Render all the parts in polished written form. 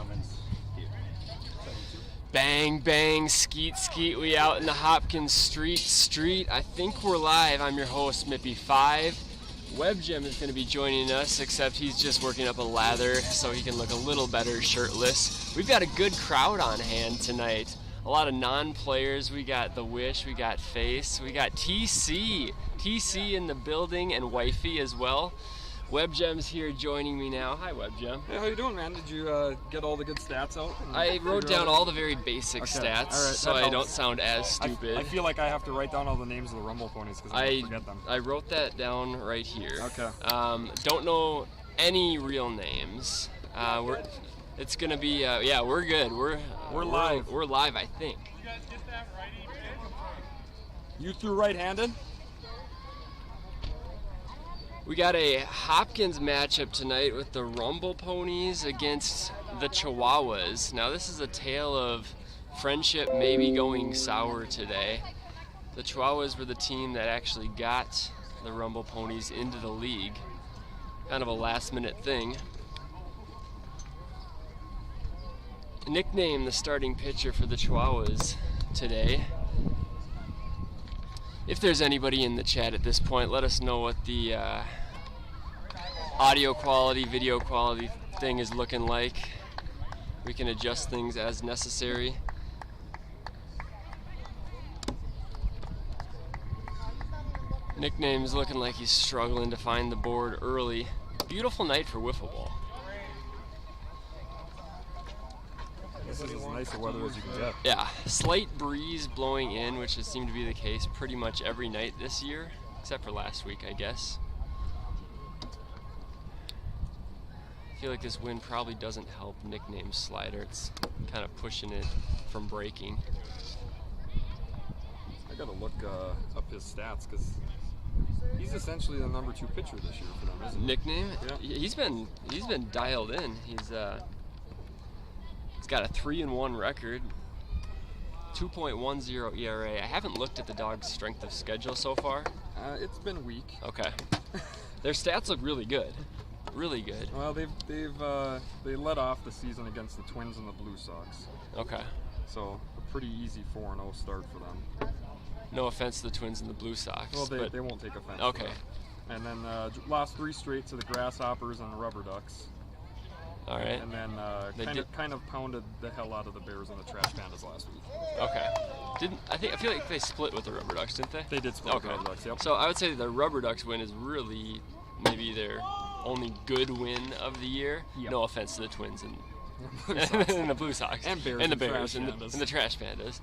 comments here. Bang, bang, skeet, skeet. We out in the Hopkins Street. I think we're live. I'm your host, Mippy5. WebGem is going to be joining us, except he's just working up a lather so he can look a little better shirtless. We've got a good crowd on hand tonight. A lot of non-players. We got The Wish, we got Face, we got TC in the building, and Wifey as well. WebGem's here joining me now. Hi, WebGem. Hey, how you doing, man? Did you get all the good stats out? I wrote down all the very basic stats, so I don't sound as stupid. I feel like I have to write down all the names of the Rumble Ponies because I forget them. I wrote that down right here. Okay. Don't know any real names. It's gonna be yeah, we're good. We're live. We're live, I think. Did you guys get that righty? You threw right-handed? We got a Hopkins matchup tonight with the Rumble Ponies against the Chihuahuas. Now this is a tale of friendship maybe going sour today. The Chihuahuas were the team that actually got the Rumble Ponies into the league. Kind of a last-minute thing. Nickname the starting pitcher for the Chihuahuas today. If there's anybody in the chat at this point, let us know what the audio quality, video quality thing is looking like. We can adjust things as necessary. Nickname's looking like he's struggling to find the board early. Beautiful night for wiffle ball. This is as nice a weather as you can get. Yeah, slight breeze blowing in, which has seemed to be the case pretty much every night this year, except for last week, I guess. I feel like this wind probably doesn't help Nickname's slider. It's kind of pushing it from breaking. I gotta look up his stats because he's essentially the number 2 pitcher this year for them, isn't he? Nickname? Yeah. He's been dialed in. He's got a 3-1 record, 2.10 ERA. I haven't looked at the dog's strength of schedule so far. It's been weak. Okay. Their stats look really good. Really good. Well, they led off the season against the Twins and the Blue Sox. Okay. So a pretty easy 4-0 start for them. No offense to the Twins and the Blue Sox. Well, but they won't take offense. Okay. To that. And then lost 3 straight to the Grasshoppers and the Rubber Ducks. All right. And then kind of pounded the hell out of the Bears and the Trash Pandas last week. Okay. I feel like they split with the Rubber Ducks, didn't they? They did split with the Okay. Rubber Ducks, yep. So I would say the Rubber Ducks win is really maybe their only good win of the year. Yep. No offense to the Twins and and the Blue Sox and Bears and the and Bears Trash and Pandas. the Trash Pandas.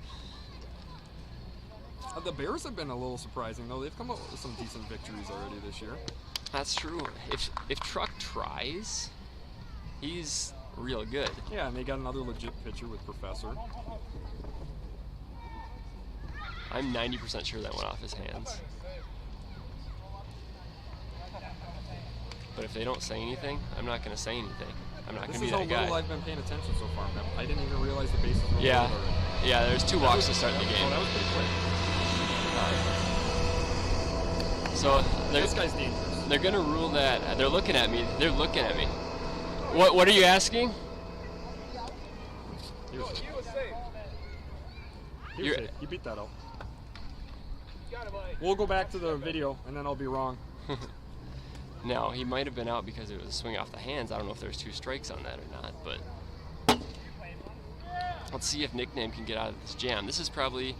The Bears have been a little surprising though. They've come up with some decent victories already this year. That's true. If Truck tries, he's real good. Yeah, and they got another legit pitcher with Professor. I'm 90% sure that went off his hands. But if they don't say anything, I'm not going to say anything. I'm not going to be that guy. This is how little I've been paying attention so far, man. I didn't even realize the bases were Yeah. loaded already. Yeah, there's 2 walks to start the game. Oh, that was pretty quick. So This guy's dangerous. they're going to rule that. They're looking at me. They're looking at me. What are you asking? He was safe. He was safe. He beat that out. We'll go back to the video, and then I'll be wrong. No, he might have been out because it was a swing off the hands. I don't know if there's 2 strikes on that or not, but let's see if Nickname can get out of this jam. This is probably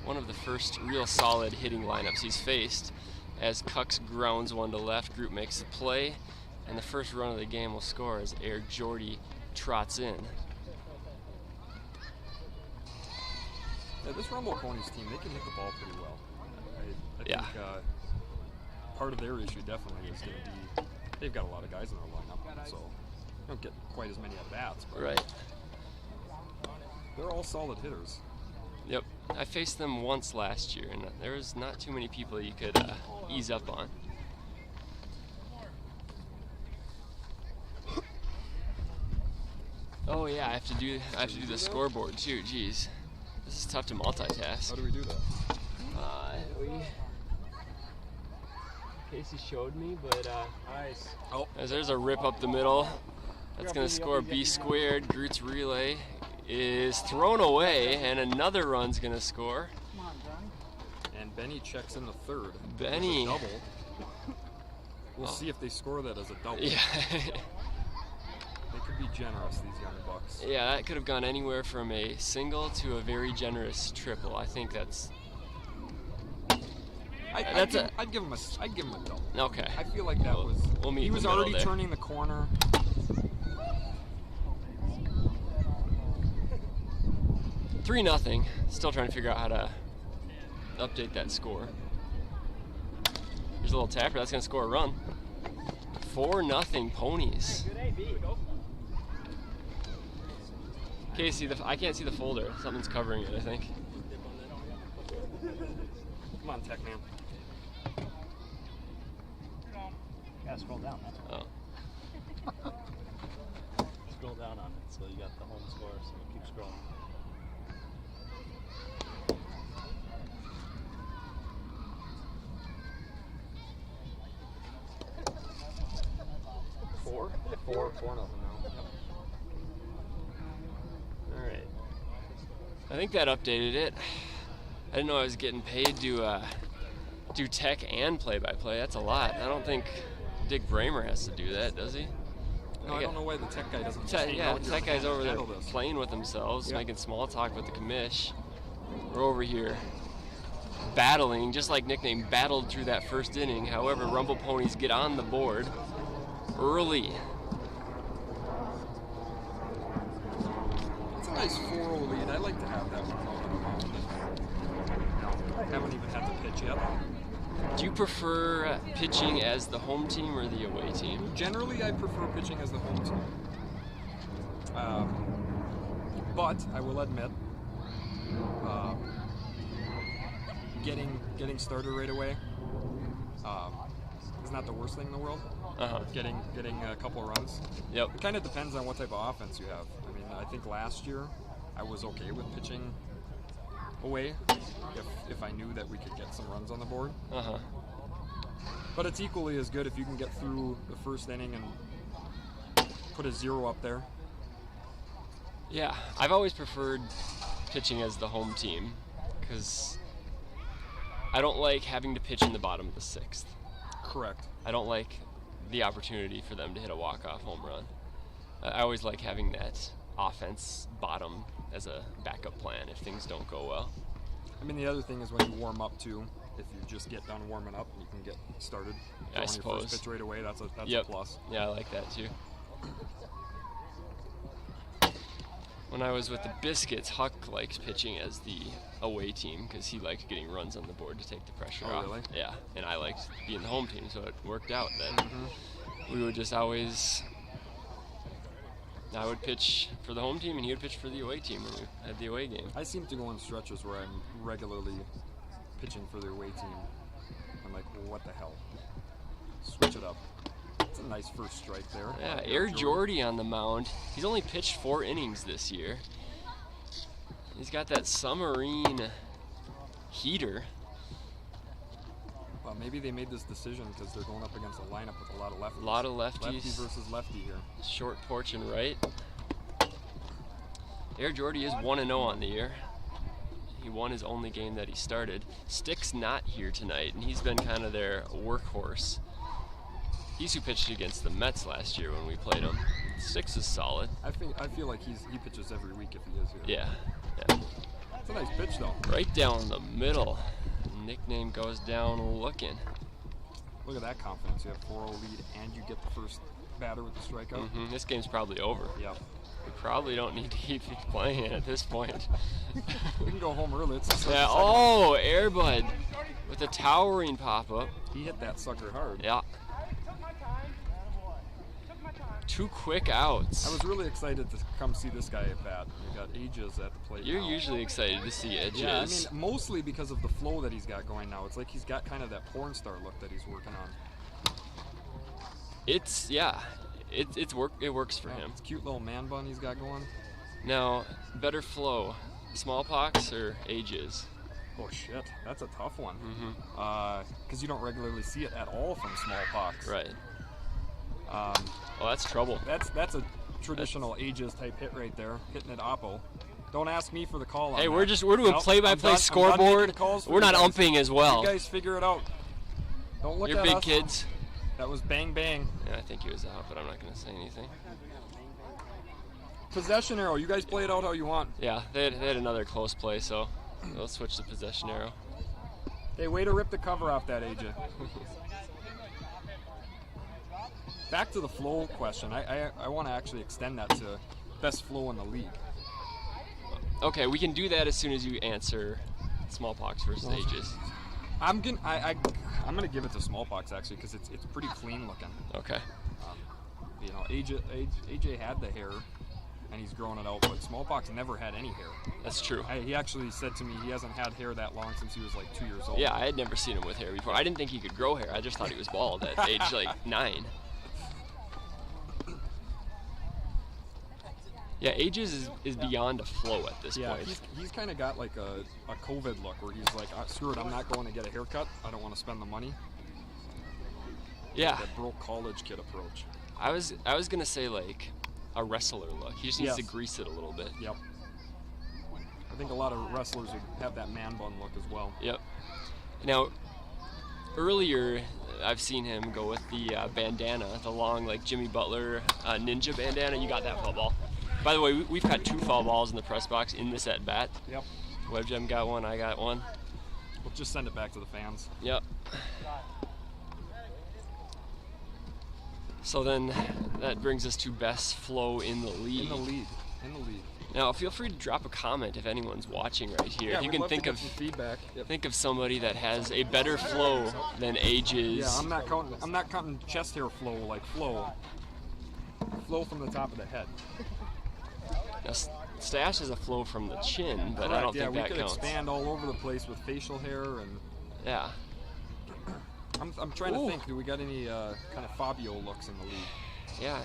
one of the first real solid hitting lineups he's faced. As Cucks grounds one to left, Group makes the play, and the first run of the game will score as Air Jordy trots in. Yeah, this Rumble Ponies team, they can hit the ball pretty well. I Yeah. think part of their issue definitely is going to be they've got a lot of guys in their lineup, so they don't get quite as many at-bats. But Right. they're all solid hitters. Yep. I faced them once last year, and there was not too many people you could ease up on. Oh yeah, I have to do the scoreboard too. Jeez, this is tough to multitask. How do we do that? Casey showed me, but Nice. Oh, there's a rip up the middle. That's going to score B squared. Groot's relay is thrown away, and another run's going to score. And Benny checks in the third. Benny. Double. We'll see if they score that as a double. Yeah. They could be generous, these young bucks. Yeah, that could have gone anywhere from a single to a very generous triple. I think that's... I'd give him a double. Okay. I feel like that was... We'll meet he in was the middle already there. turning the corner. Three 0. Still trying to figure out how to update that score. Here's a little tapper. That's going to score a run. 4-0 Ponies. Casey, I can't see the folder. Something's covering it, I think. Come on, Tech Man. Gotta scroll down. That's Oh. Scroll down on it, so you got the home score, so keep scrolling. Four nothing now. All right. I think that updated it. I didn't know I was getting paid to do tech and play-by-play. That's a lot. I don't think Dick Bramer has to do that, does he? No, I don't know why the tech guy doesn't. Tech guy's over there handle this. playing with themselves, making small talk with the commish. We're over here battling, just like Nickname battled through that first inning. However, Rumble Ponies get on the board early. It's a nice 4-0 lead. I like to have that one out on the mound. I haven't even had to pitch yet. Do you prefer pitching as the home team or the away team? Generally, I prefer pitching as the home team. But I will admit, getting started right away is not the worst thing in the world. Getting a couple of runs. Yep. It kind of depends on what type of offense you have. I mean, I think last year I was okay with pitching away if I knew that we could get some runs on the board. But it's equally as good if you can get through the first inning and put a 0 up there. Yeah, I've always preferred pitching as the home team because I don't like having to pitch in the bottom of the 6th. Correct. I don't like the opportunity for them to hit a walk-off home run. I always like having that offense bottom as a backup plan if things don't go well. I mean, the other thing is when you warm up too. If you just get done warming up and you can get started I throwing your first suppose. pitch right away, that's a Yep. plus. Yeah, I like that too. When I was with the Biscuits, Huck likes pitching as the away team because he liked getting runs on the board to take the pressure off. Really? Yeah, and I liked being the home team, so it worked out that we would just always... I would pitch for the home team and he would pitch for the away team when we had the away game. I seem to go in stretches where I'm regularly pitching for the away team. I'm like, well, what the hell? Switch it up. It's a nice first strike there. Yeah, Air Jordy on the mound. He's only pitched 4 innings this year. He's got that submarine heater. Well, maybe they made this decision because they're going up against a lineup with a lot of lefties. A lot of lefties. Lefty versus lefty here. Short porch and right. Air Jordy is 1-0 on the year. He won his only game that he started. Stick's not here tonight, and he's been kind of their workhorse. He's who pitched against the Mets last year when we played him. Sticks is solid. I feel like he pitches every week if he is here. Yeah. It's a nice pitch though. Right down the middle. Nickname goes down looking. Look at that confidence. You have 4-0 lead and you get the first batter with the strikeout. This game's probably over. Yeah. We probably don't need to keep playing it at this point. We can go home early. It's the Yeah. second. Oh, Airbud with a towering pop-up. He hit that sucker hard. Yeah. 2 quick outs. I was really excited to come see this guy at bat. We got Ages at the plate. You're now. usually excited to see Edges. Yeah, I mean, mostly because of the flow that he's got going now. It's like he's got kind of that porn star look that he's working on. It works for him. It's a cute little man bun he's got going. Now, better flow, smallpox or Ages? Oh shit, that's a tough one. Because you don't regularly see it at all from smallpox. Right. Well, that's trouble. That's a traditional ages type hit right there, hitting it oppo. Don't ask me for the call on Hey, that. we're doing Nope, play-by-play I'm done scoreboard. making calls for We're you not guys. umping as well. You guys figure it out. Don't look You're at big us. kids. That was bang bang. Yeah, I think he was out, but I'm not going to say anything. Possession arrow. You guys play it out how you want. Yeah, they had another close play, so they'll switch the possession arrow. Hey, way to rip the cover off that, AJ. Back to the flow question. I want to actually extend that to best flow in the league. Okay, we can do that as soon as you answer smallpox versus ages. I'm gonna give it to smallpox actually because it's pretty clean looking. Okay. You know, AJ had the hair, and he's growing it out, but smallpox never had any hair. That's true. He actually said to me he hasn't had hair that long since he was like 2 years old. Yeah, I had never seen him with hair before. I didn't think he could grow hair. I just thought he was bald at age like 9. Yeah, ages is beyond a flow at this point. He's kind of got like a COVID look where he's like, screw it, I'm not going to get a haircut. I don't want to spend the money. Yeah. Like that broke college kid approach. I was gonna say like a wrestler look. He just needs to grease it a little bit. Yep. I think a lot of wrestlers would have that man bun look as well. Yep. Now, earlier I've seen him go with the bandana, the long like Jimmy Butler ninja bandana. You got that foul ball. By the way, we've had 2 foul balls in the press box in this at bat. Yep. WebGem got one, I got one. We'll just send it back to the fans. Yep. So then that brings us to best flow in the league. In the lead. Now feel free to drop a comment if anyone's watching right here. Yeah, if you we'd can love think to of get some feedback. Yep. think of somebody that has a better flow than ages. Yeah, I'm not counting chest hair flow like flow. Flow from the top of the head. Now, Stash has a flow from the chin, but Correct. I don't think we that could counts. expand all over the place with facial hair and. Yeah. I'm trying to think. Do we got any kind of Fabio looks in the league? Yeah.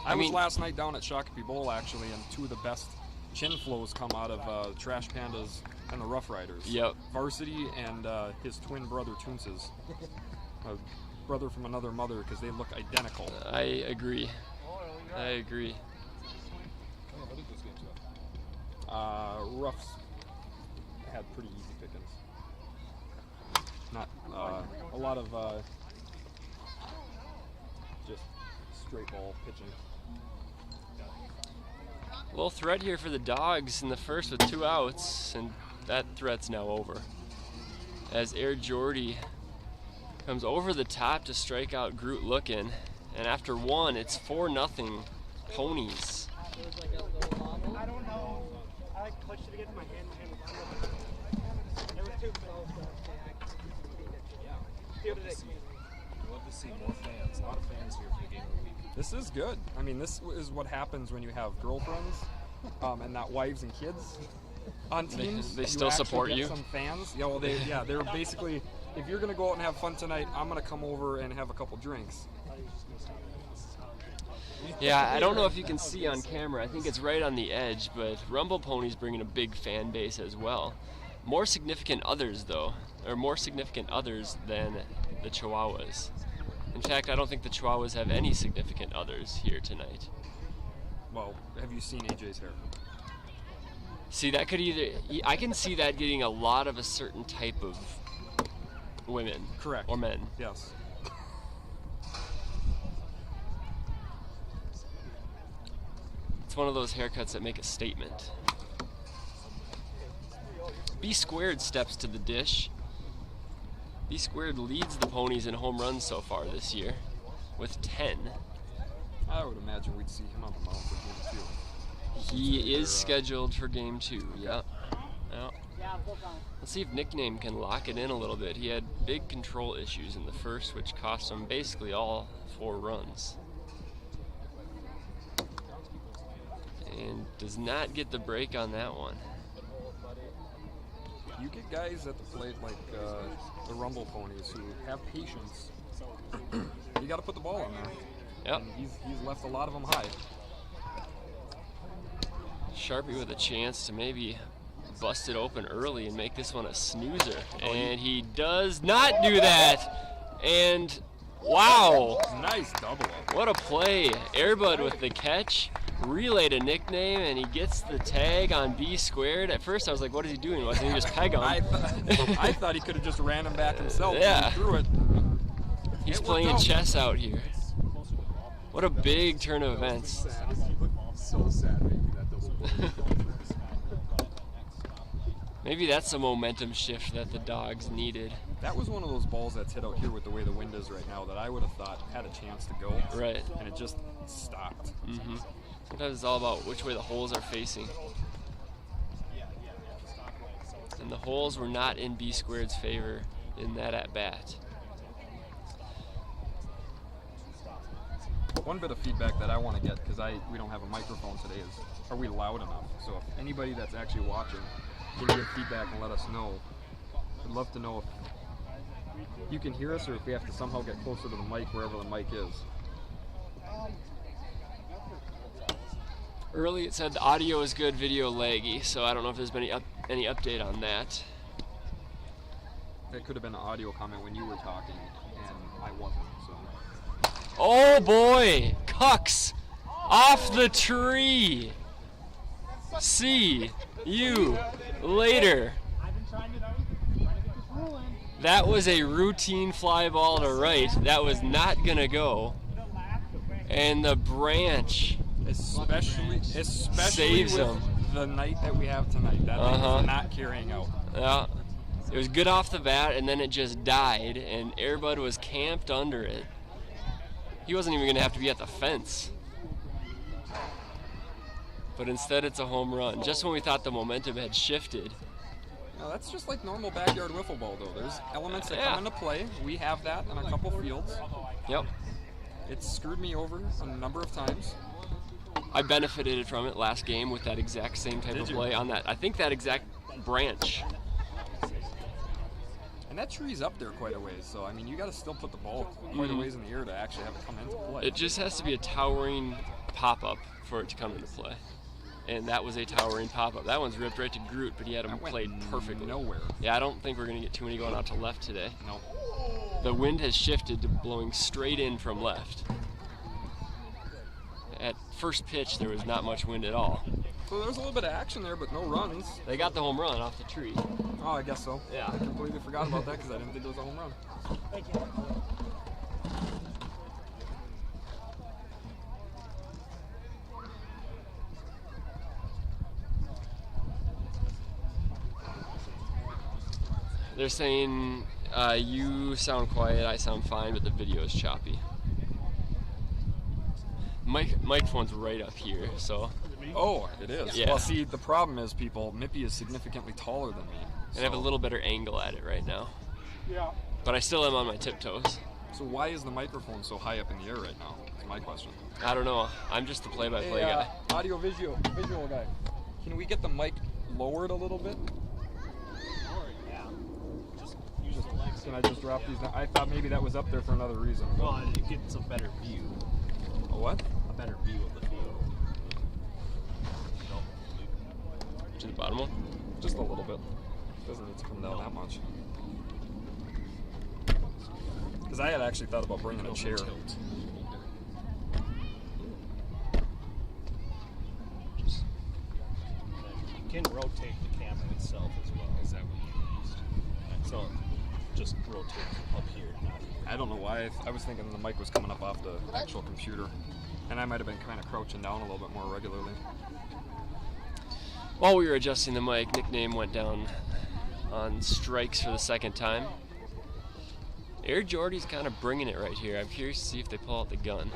I was last night down at Shakopee Bowl actually, and 2 of the best chin flows come out of Trash Pandas and the Rough Riders. Yep. Varsity and his twin brother Toonces. A brother from another mother because they look identical. I agree. Roughs had pretty easy pickings. Not a lot of just straight ball pitching. Little threat here for the Dogs in the first with 2 outs, and that threat's now over. As Air Jordy comes over the top to strike out Groot Lookin', and after 1, it's 4-0 Ponies. I don't know. I like pushed it against my hand. It was too close. I'd love to see more fans. A lot of fans here for the game of the week. This is good. I mean, this is what happens when you have girlfriends and not wives and kids on teams. They You still actually support get you? Some fans. Yeah, well, they're basically, if you're gonna go out and have fun tonight, I'm gonna come over and have a couple drinks. Yeah, I don't know if you can see on camera. I think it's right on the edge, but Rumble Ponies bringing a big fan base as well. More significant others, though, or more significant others than the Chihuahuas. In fact, I don't think the Chihuahuas have any significant others here tonight. Well, have you seen AJ's hair? See, that could I can see that getting a lot of a certain type of women. Correct. Or men. Yes. It's one of those haircuts that make a statement. B Squared steps to the dish. B Squared leads the Ponies in home runs so far this year with 10. I would imagine we'd see him on the mound for game 2. He is scheduled for game 2, yep. Let's see if Nickname can lock it in a little bit. He had big control issues in the first, which cost him basically all 4 runs. And does not get the break on that one. You get guys at the plate like the Rumble Ponies who have patience. You got to put the ball in there. Yep. And he's left a lot of them high. Sharpie with a chance to maybe bust it open early and make this one a snoozer. And he does not do that. And wow. Nice double up. What a play. Airbud with the catch. Relay to Nickname, and he gets the tag on B squared. At first I was like, what is he doing? Wasn't he just peg him? I thought he could have just ran him back himself. Yeah. And threw it. He's It worked playing out. chess out here. What a big turn of events. So sad making that double bogey. Maybe that's the momentum shift that the Dogs needed. That was one of those balls that's hit out here with the way the wind is right now that I would have thought had a chance to go. Right. And it just stopped. Mm-hmm. Sometimes it's all about which way the holes are facing. And the holes were not in B squared's favor in that at bat. One bit of feedback that I want to get, because we don't have a microphone today, is are we loud enough? So if anybody that's actually watching can give feedback and let us know. I'd love to know if you can hear us or if we have to somehow get closer to the mic wherever the mic is. Early it said the audio is good, video laggy, so I don't know if there's been any update on that. That could have been an audio comment when you were talking, and I wasn't, so. Oh boy! Cucks! Off the tree! See you later. That was a routine fly ball to right. That was not gonna go. And the branch Especially saves with him. the night that we have tonight. That thing is not carrying out. Yeah. It was good off the bat, and then it just died, and Airbud was camped under it. He wasn't even gonna have to be at the fence. But instead it's a home run, just when we thought the momentum had shifted. No, that's just like normal backyard wiffle ball, though. There's elements that Yeah. come into play. We have that in a couple fields. Yep. It's screwed me over a number of times. I benefited from it last game with that exact same type Did of you? play on that. I think that exact branch. And that tree's up there quite a ways, so I mean, you got to still put the ball quite a ways in the air to actually have it come into play. It just has to be a towering pop-up for it to come into play. And that was a towering pop-up. That one's ripped right to Groot, but he had him That went played perfectly. nowhere. Yeah, I don't think we're going to get too many going out to left today. No. The wind has shifted to blowing straight in from left. At first pitch, there was not much wind at all. So there was a little bit of action there, but no runs. They got the home run off the tree. Oh, I guess so. Yeah. I completely forgot about that because I didn't think it was a home run. They're saying you sound quiet, I sound fine, but the video is choppy. Microphone's right up here, so. Oh, it is. Yeah. Well, see, the problem is, people, Mippy is significantly taller than me. And I have a little better angle at it right now. Yeah. But I still am on my tiptoes. So why is the microphone so high up in the air right now? That's my question. I don't know. I'm just the play-by-play guy. Audio visual guy. Can we get the mic lowered a little bit? Can I just drop these down? I thought maybe that was up there for another reason. Well, it gets a better view. A what? A better view of the field. To the bottom one? Just a little bit. Doesn't need to come down that much. Because I had actually thought about bringing a chair. Tilt. You can rotate the camera itself as well. Is that what you used? So just rotate up here, not here. I don't know why. I was thinking the mic was coming up off the actual computer. And I might have been kind of crouching down a little bit more regularly. While we were adjusting the mic, Nickname went down on strikes for the second time. Air Jordy's kind of bringing it right here. I'm curious to see if they pull out the gun.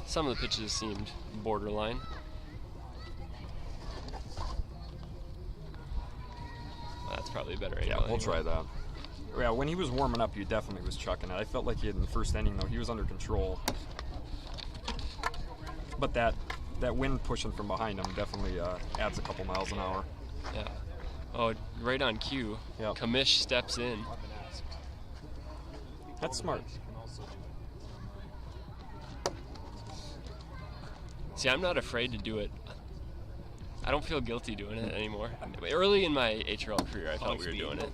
Some of the pitches seemed borderline. That's probably a better angle. Yeah, we'll try that. Yeah, when he was warming up, he definitely was chucking it. I felt like he had in the first inning, though. He was under control. But that wind pushing from behind him definitely adds a couple miles an hour. Yeah. Oh, right on cue. Yep. Kamish steps in. That's smart. See, I'm not afraid to do it. I don't feel guilty doing it anymore. Early in my HRL career, I thought we were doing it.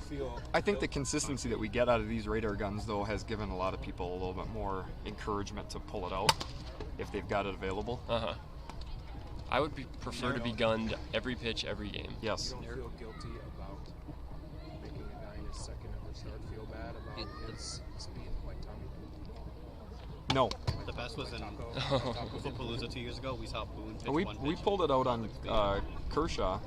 I think the consistency that we get out of these radar guns, though, has given a lot of people a little bit more encouragement to pull it out if they've got it available. Uh-huh. I would prefer to be gunned every pitch, every game. Yes. You don't feel guilty about making a guy in his second ever start feel bad about his speed like Tommy? No. The best was in Palooza 2 years ago. We saw Boone pitch one We pitch. pulled it out on Kershaw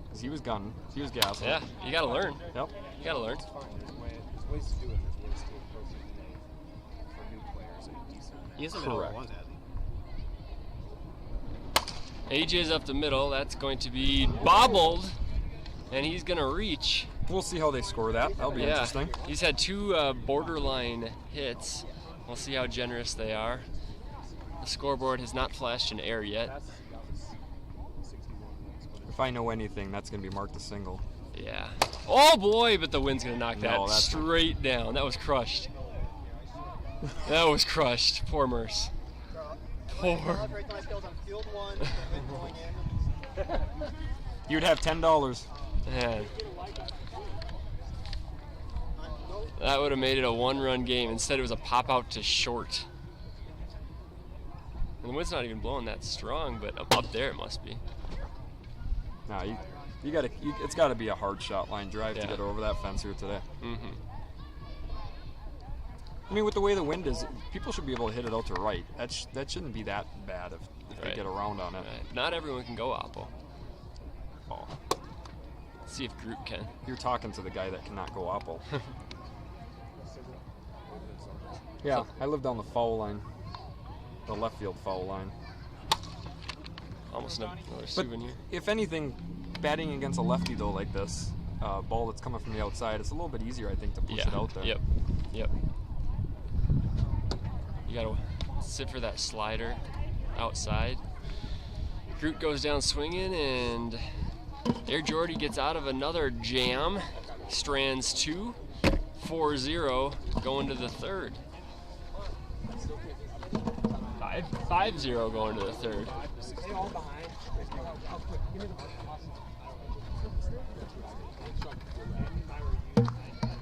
because he was gunning. He was gassing. Yeah, you gotta learn. Yep. You gotta learn. It's fine. There's ways to do it. There's ways to approach it for new players at a decent amount. He hasn't been Correct. over once, has he? AJ's up the middle. That's going to be bobbled, and he's gonna reach. We'll see how they score that. That'll be interesting. He's had 2 borderline hits. We'll see how generous they are. The scoreboard has not flashed an error yet. If I know anything, that's going to be marked a single. Yeah. Oh boy, but the wind's gonna knock that No, that's- straight down. That was crushed. That was crushed. Poor Merce. Poor. You'd have $10. Man. That would have made it a 1-run game. Instead, it was a pop out to short. And the wind's not even blowing that strong, but up there it must be. No, you got to. It's got to be a hard shot line drive to Yeah. get over that fence here today. Mm-hmm. I mean, with the way the wind is, people should be able to hit it out to right. That shouldn't be that bad if they Right. get around on it. Right. Not everyone can go Oppo. Oh, Let's see if Groot can. you're talking to the guy that cannot go apple. Yeah, I live down the foul line, the left field foul line. Almost another But souvenir. if anything, batting against a lefty though like this, ball that's coming from the outside, it's a little bit easier, I think, to push Yeah. it out there. Yep. Yep. You gotta sit for that slider outside. Groot goes down swinging, and Air Jordy gets out of another jam. Strands 2, 4-0, going to the third. 5-0 going to the third.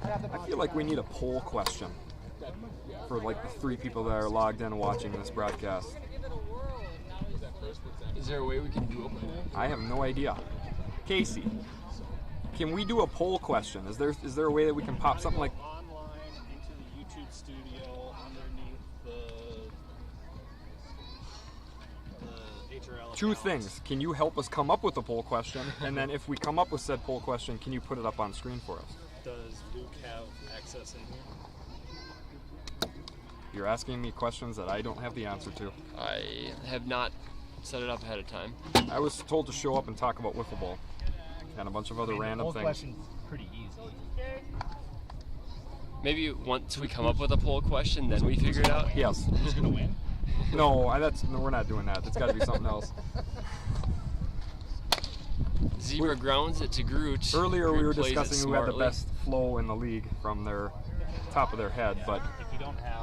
I feel like we need a poll question for like the 3 people that are logged in watching this broadcast. Is there a way we can do a poll? I have no idea. Casey, can we do a poll question? Is there a way that we can pop something like? Online into the YouTube studio underneath the HRL. 2 accounts. things. Can you help us come up with a poll question? And then if we come up with said poll question, can you put it up on screen for us? Does Luke have access in here? You're asking me questions that I don't have the answer to. I have not set it up ahead of time. I was told to show up and talk about wiffle ball and a bunch of other random things. Question's pretty easy. Maybe once we come up with a poll question, then we figure it out. Yes. Who's gonna win? No, we're not doing that. It's got to be something else. Zebra grounds it to Groot. Earlier we Groot were plays it discussing who had the smartly. best flow in the league from their top of their head, but If you don't have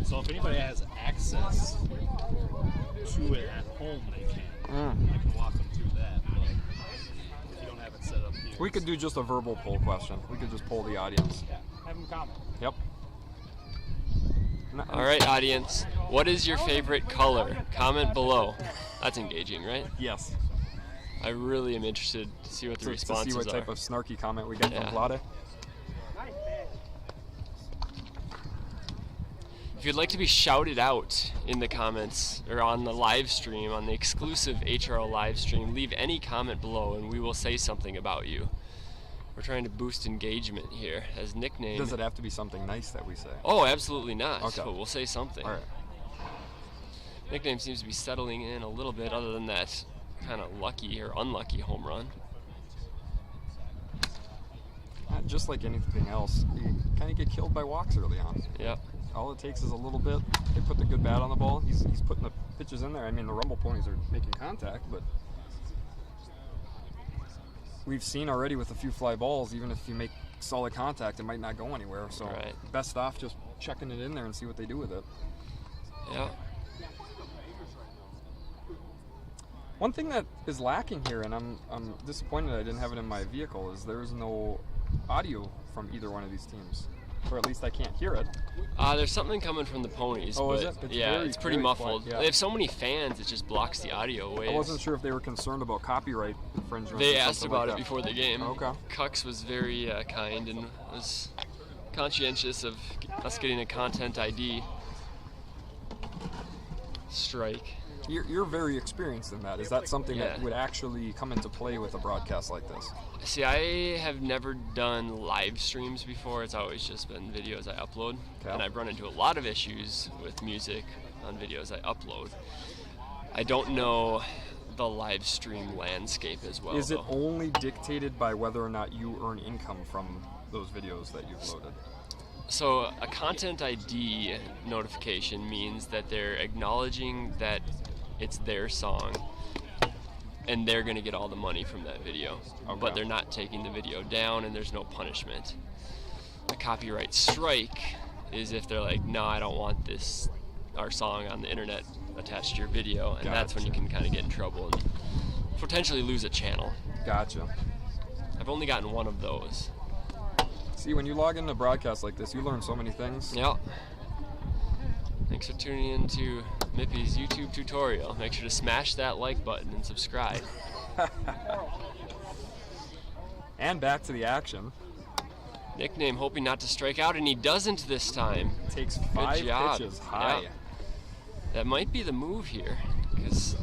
so if anybody has access to it at home, they can. I can walk them through that. But if you don't have it set up here, we could do just a verbal poll question. We could just poll the audience. Have them comment. Yep. All right, audience. What is your favorite color? Comment below. That's engaging, right? Yes. I really am interested to see what the To responses see what type are. of snarky comment we get Yeah. from Vlade. Nice fish. If you'd like to be shouted out in the comments or on the live stream, on the exclusive HRL live stream, leave any comment below and we will say something about you. We're trying to boost engagement here as nickname. Does it have to be something nice that we say? Oh, absolutely not. Okay. But we'll say something. All right. Nickname seems to be settling in a little bit, other than that kind of lucky or unlucky home run. Just like anything else, you kind of get killed by walks early on. Yep. All it takes is a little bit. They put the good bat on the ball. He's putting the pitches in there. I mean, the Rumble Ponies are making contact, but we've seen already with a few fly balls, even if you make solid contact, it might not go anywhere. So Right. best off just chucking it in there and see what they do with it. Yeah. One thing that is lacking here, and I'm disappointed I didn't have it in my vehicle, is there's no audio from either one of these teams. or at least I can't hear it. There's something coming from the Ponies. Oh, but is it? It's yeah, very, it's pretty very muffled. quiet, yeah. They have so many fans, it just blocks the audio waves. I wasn't sure if they were concerned about copyright infringement. They or asked something about like it that. before the game. Okay. Cucks was very kind and was conscientious of us getting a content ID strike. You're very experienced in that. Is that something that Yeah. would actually come into play with a broadcast like this? See, I have never done live streams before. It's always just been videos I upload. Okay. And I've run into a lot of issues with music on videos I upload. I don't know the live stream landscape as well. Is it though. only dictated by whether or not you earn income from those videos that you've loaded? So a content ID notification means that they're acknowledging that it's their song and they're going to get all the money from that video. Okay. But they're not taking the video down and there's no punishment. A copyright strike is if they're like, no, I don't want our song on the internet attached to your video, and that's when you can kind of get in trouble and potentially lose a channel. Gotcha. I've only gotten one of those. See, when you log into broadcasts like this, you learn so many things. Yep. Thanks for tuning in to Mippy's YouTube tutorial. Make sure to smash that like button and subscribe. And back to the action. Nickname hoping not to strike out, and he doesn't this time. Takes Good 5 job. pitches high. Yeah. That might be the move here, because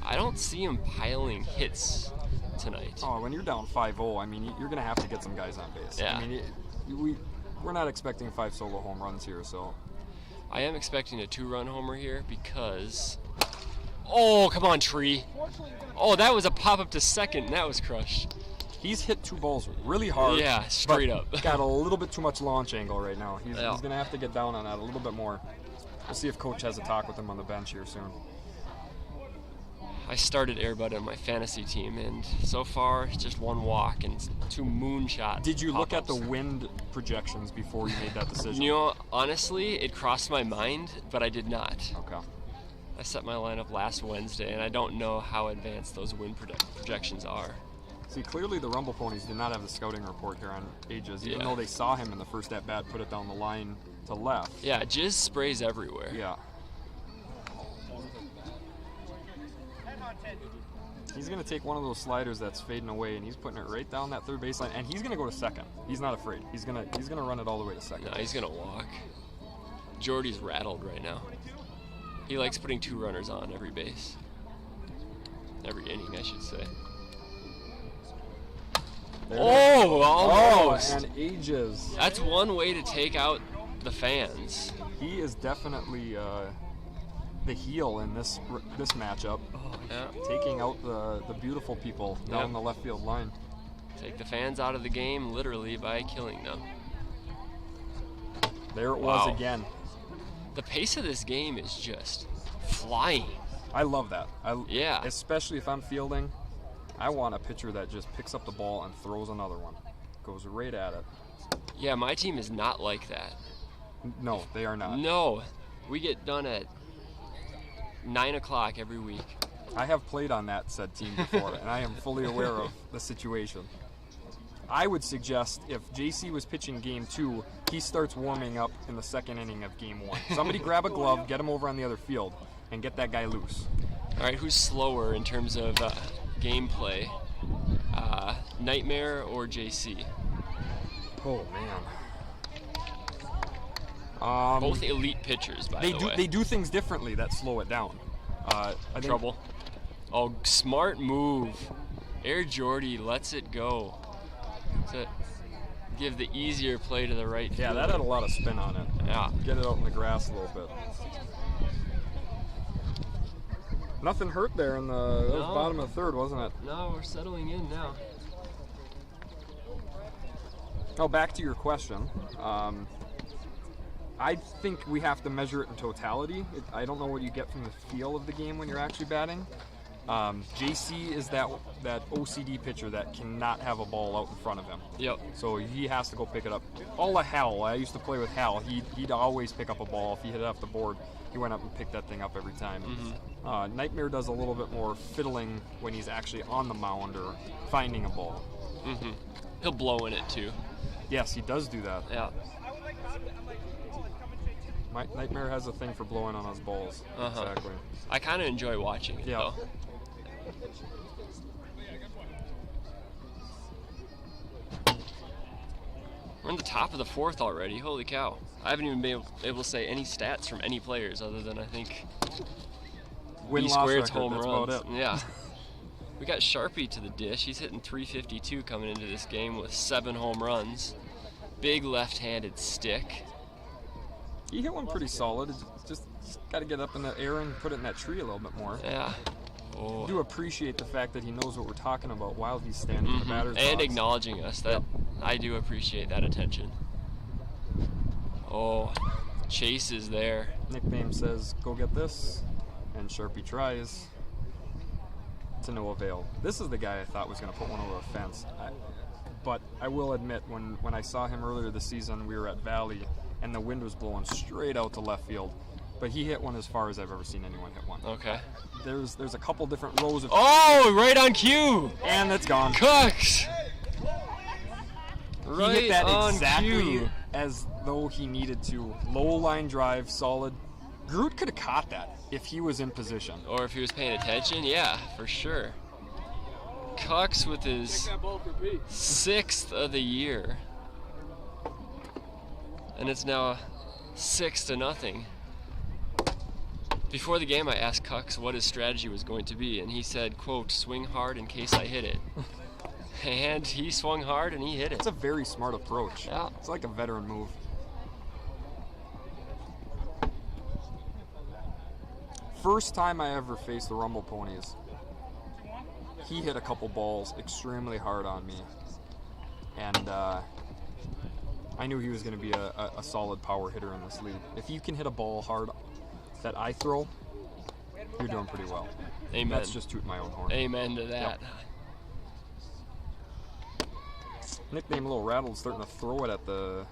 I don't see him piling hits tonight. Oh, when you're down 5-0, I mean, you're going to have to get some guys on base. Yeah. I mean, we're not expecting 5 solo home runs here, so. I am expecting a 2-run homer here because... Oh, come on, Tree. Oh, that was a pop-up to second, and that was crushed. He's hit 2 balls really hard. Yeah, straight but up. Got a little bit too much launch angle right now. He's Yeah. going to have to get down on that a little bit more. We'll see if Coach has a talk with him on the bench here soon. I started Airbud on my fantasy team, and so far, it's just 1 walk and 2 moonshots. Did you look at the pop-ups. wind projections before you made that decision? You know, honestly, it crossed my mind, but I did not. Okay. I set my lineup last Wednesday, and I don't know how advanced those wind projections are. See, clearly the Rumble Ponies did not have the scouting report here on Ages, even Yeah. though they saw him in the first at-bat put it down the line to left. Yeah, jizz sprays everywhere. Yeah. He's going to take one of those sliders that's fading away, and he's putting it right down that third baseline, and he's going to go to second. He's not afraid. He's going to run it all the way to second. No, he's gonna walk. Jordy's rattled right now. He likes putting 2 runners on every base. Every inning, I should say. There it is. Oh, almost. Oh, and Ages. That's one way to take out the fans. He is definitely the heel in this matchup, Yeah. taking out the beautiful people down Yep. the left field line. Take the fans out of the game literally by killing them. There it was Wow. again. The pace of this game is just flying. I love that. Yeah. Especially if I'm fielding, I want a pitcher that just picks up the ball and throws another one. Goes right at it. Yeah, my team is not like that. No, they are not. No, we get done at 9 o'clock every week. I have played on that said team before, and I am fully aware of the situation. I would suggest if JC was pitching game 2, he starts warming up in the second inning of game 1. Somebody grab a glove, get him over on the other field, and get that guy loose. All right, who's slower in terms of gameplay? Nightmare or JC? Oh man. Both elite pitchers, by They the do way. they do things differently that slow it down. I think Trouble. Oh, smart move. Air Jordy lets it go to give the easier play to the right Yeah, fielder. that had a lot of spin on it. Yeah. Get it out in the grass a little bit. Nothing hurt there in the that was No. bottom of the third, wasn't it? No, we're settling in now. Oh, back to your question. I think we have to measure it in totality. I don't know what you get from the feel of the game when you're actually batting. JC is that OCD pitcher that cannot have a ball out in front of him. Yep. So he has to go pick it up. All of Hal, I used to play with Hal. He'd always pick up a ball. If he hit it off the board, he went up and picked that thing up every time. Nightmare does a little bit more fiddling when he's actually on the mound or finding a ball. He'll blow in it too. Yes, he does do that. Yeah. My Nightmare has a thing for blowing on his balls. Exactly. I kind of enjoy watching it though. We're in the top of the 4th already. Holy cow. I haven't even been able to say any stats from any players other than I think Win-loss home record, runs. that's about it. Yeah. We got Sharpie to the dish. He's hitting 352 coming into this game with 7 home runs. Big left-handed stick. He hit one pretty solid. Just got to get up in the air and put it in that tree a little bit more. Yeah. I do appreciate the fact that he knows what we're talking about while he's standing in the batter's box. And acknowledging us. That I do appreciate that attention. Oh, Chase is there. Nickname says, go get this. And Sharpie tries. To no avail. This is the guy I thought was going to put one over the fence. But I will admit, when I saw him earlier this season, we were at Valley, and the wind was blowing straight out to left field. But he hit one as far as I've ever seen anyone hit one. Okay. There's a couple different rows of... Oh, right on cue! And it's gone. Cooks! He hit that exactly as though he needed to. Low line drive, solid. Groot could have caught that if he was in position. Or if he was paying attention, yeah, for sure. Cox with his 6th of the year. And it's now 6-0. Before the game, I asked Cox what his strategy was going to be, and he said, quote, swing hard in case I hit it. And he swung hard and he hit it. It's a very smart approach. Yeah. It's like a veteran move. First time I ever faced the Rumble Ponies, he hit a couple balls extremely hard on me. And I knew he was going to be a solid power hitter in this league. If you can hit a ball hard that I throw, you're doing pretty well. Amen. That's just tooting my own horn. Amen to that. Yep. Nickname a little rattled, starting to throw it at the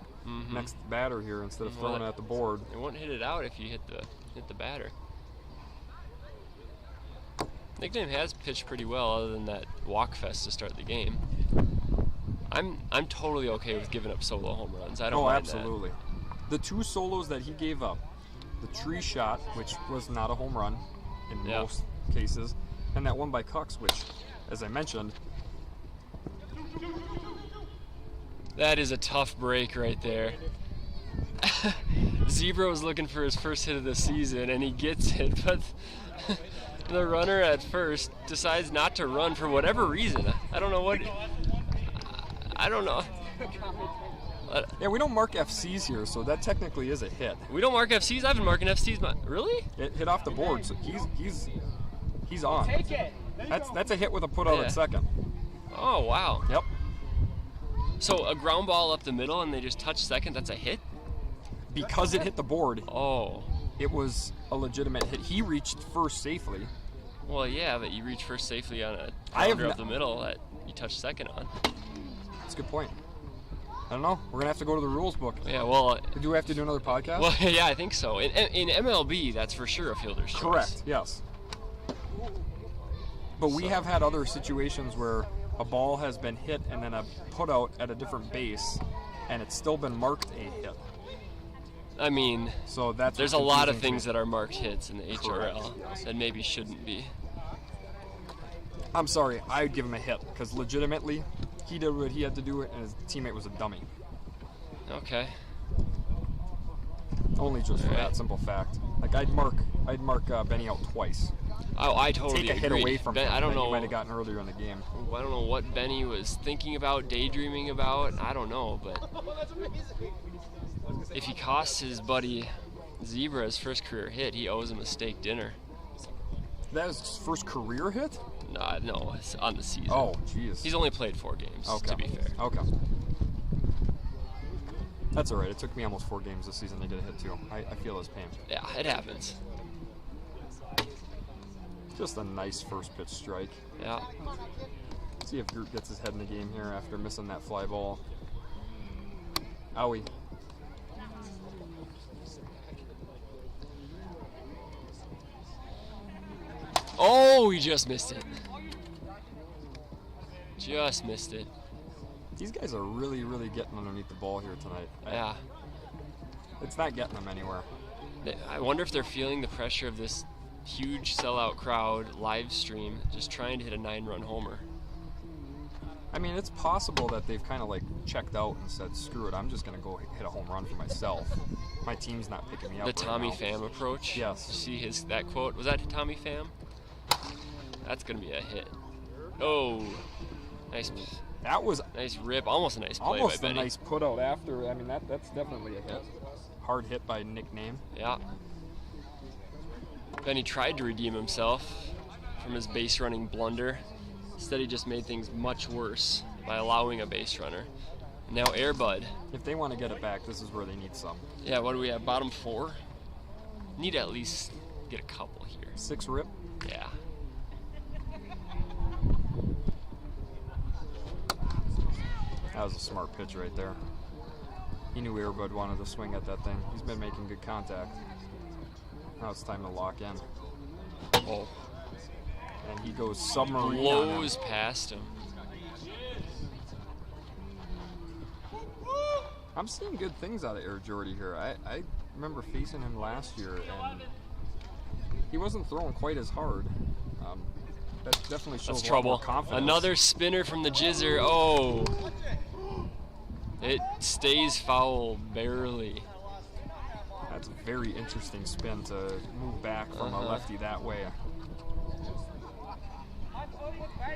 next batter here instead of throwing it at the board. It won't hit it out if you hit the batter. Nickname has pitched pretty well other than that walk fest to start the game. I'm totally okay with giving up solo home runs. I don't mind absolutely. The 2 solos that he gave up, the tree shot, which was not a home run in most cases, and that one by Cox, which, as I mentioned, that is a tough break right there. Zebra was looking for his first hit of the season, and he gets it, but the runner at first decides not to run for whatever reason. I don't know what. I don't know. Yeah, we don't mark FCs here, so that technically is a hit. We don't mark FCs? I've been marking FCs. Really? It hit off the board, so he's on. That's a hit with a put out at second. Oh, wow. Yep. So a ground ball up the middle and they just touch second, that's a hit? Because it hit the board. Oh. It was a legitimate hit. He reached first safely. Well, yeah, but you reach first safely on a grounder up the middle that you touch second on. That's a good point. I don't know. We're going to have to go to the rules book. Yeah, well... do we have to do another podcast? Well, yeah, I think so. In MLB, that's for sure a fielder's choice. Correct, yes. But we have had other situations where a ball has been hit and then a put out at a different base, and it's still been marked a hit. I mean, so there's a lot of things that are marked hits in the HRL that maybe shouldn't be. I'm sorry, I would give him a hit, because legitimately, he did what he had to do, and his teammate was a dummy. Okay. Only just for that simple fact. Like, I'd mark Benny out twice. Oh, I totally take a hit away from him. I don't know. He might have gotten earlier in the game. I don't know what Benny was thinking about, daydreaming about. I don't know, but if he costs his buddy Zebra his first career hit, he owes him a steak dinner. That is his first career hit? No, it's on the season. Oh, jeez. He's only played 4 games, to be fair. Okay. That's all right. It took me almost 4 games this season to get a hit, too. I feel his pain. Yeah, it happens. Just a nice first pitch strike. Yeah. See if Groot gets his head in the game here after missing that fly ball. Owie. Oh, he just missed it. Just missed it. These guys are really, really getting underneath the ball here tonight. Yeah. It's not getting them anywhere. I wonder if they're feeling the pressure of this huge sellout crowd live stream, just trying to hit a 9-run homer. I mean, it's possible that they've kind of like checked out and said, screw it, I'm just going to go hit a home run for myself. My team's not picking me up. The Tommy right Pham approach? Yes. Did you see that quote? Was that Tommy Pham? That's going to be a hit. Oh, nice. That was nice rip. Almost a nice play almost by a Benny. nice put out after. I mean, that's definitely a hit. Hard hit by nickname. Yeah. Benny tried to redeem himself from his base running blunder. Instead, he just made things much worse by allowing a base runner. Now Air Bud. If they want to get it back, this is where they need some. Yeah, what do we have? Bottom 4? Need to at least get a couple here. 6 rip? Yeah. That was a smart pitch right there. He knew Air Bud wanted to swing at that thing. He's been making good contact. Now it's time to lock in. Oh. And he goes submarine. Blows past him. I'm seeing good things out of Air Jordy here. I remember facing him last year, and he wasn't throwing quite as hard. That definitely shows That's a lot more trouble. confidence. Another spinner from the Jizzer. Oh. It stays foul barely. That's a very interesting spin to move back from a lefty that way.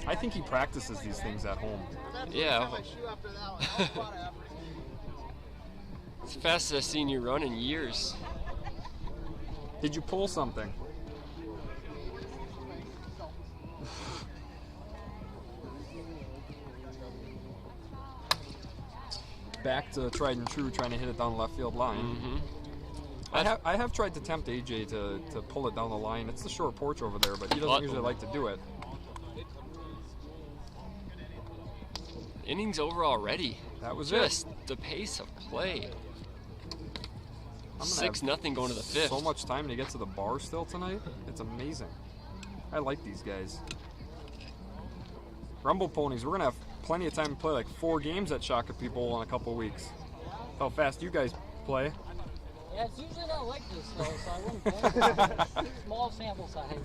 I think he practices these things at home. Yeah. It's the fastest I've seen you run in years. Did you pull something? Back to tried and true, trying to hit it down the left field line. Mm-hmm. I have tried to tempt AJ to pull it down the line. It's the short porch over there, but he doesn't usually like to do it. Innings over already. That was just the pace of play. 6-0 going to the 5th. So much time to get to the bar still tonight. It's amazing. I like these guys. Rumble Ponies, we're gonna have plenty of time to play like 4 games at Shaka People in a couple weeks. How fast you guys play? Yeah, it's usually not like this though, so I wouldn't blame you. Small sample size.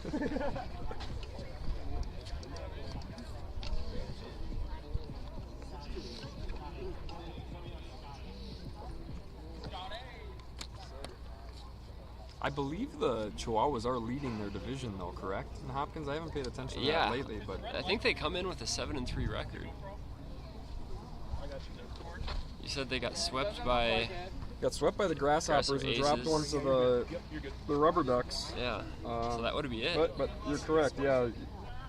I believe the Chihuahuas are leading their division though, correct? In Hopkins, I haven't paid attention to that lately, but I think they come in with a 7-3 record. You said they got swept by... Got swept by the Grasshoppers and dropped one to the Rubber Ducks. Yeah, so that would be it. But you're correct, yeah.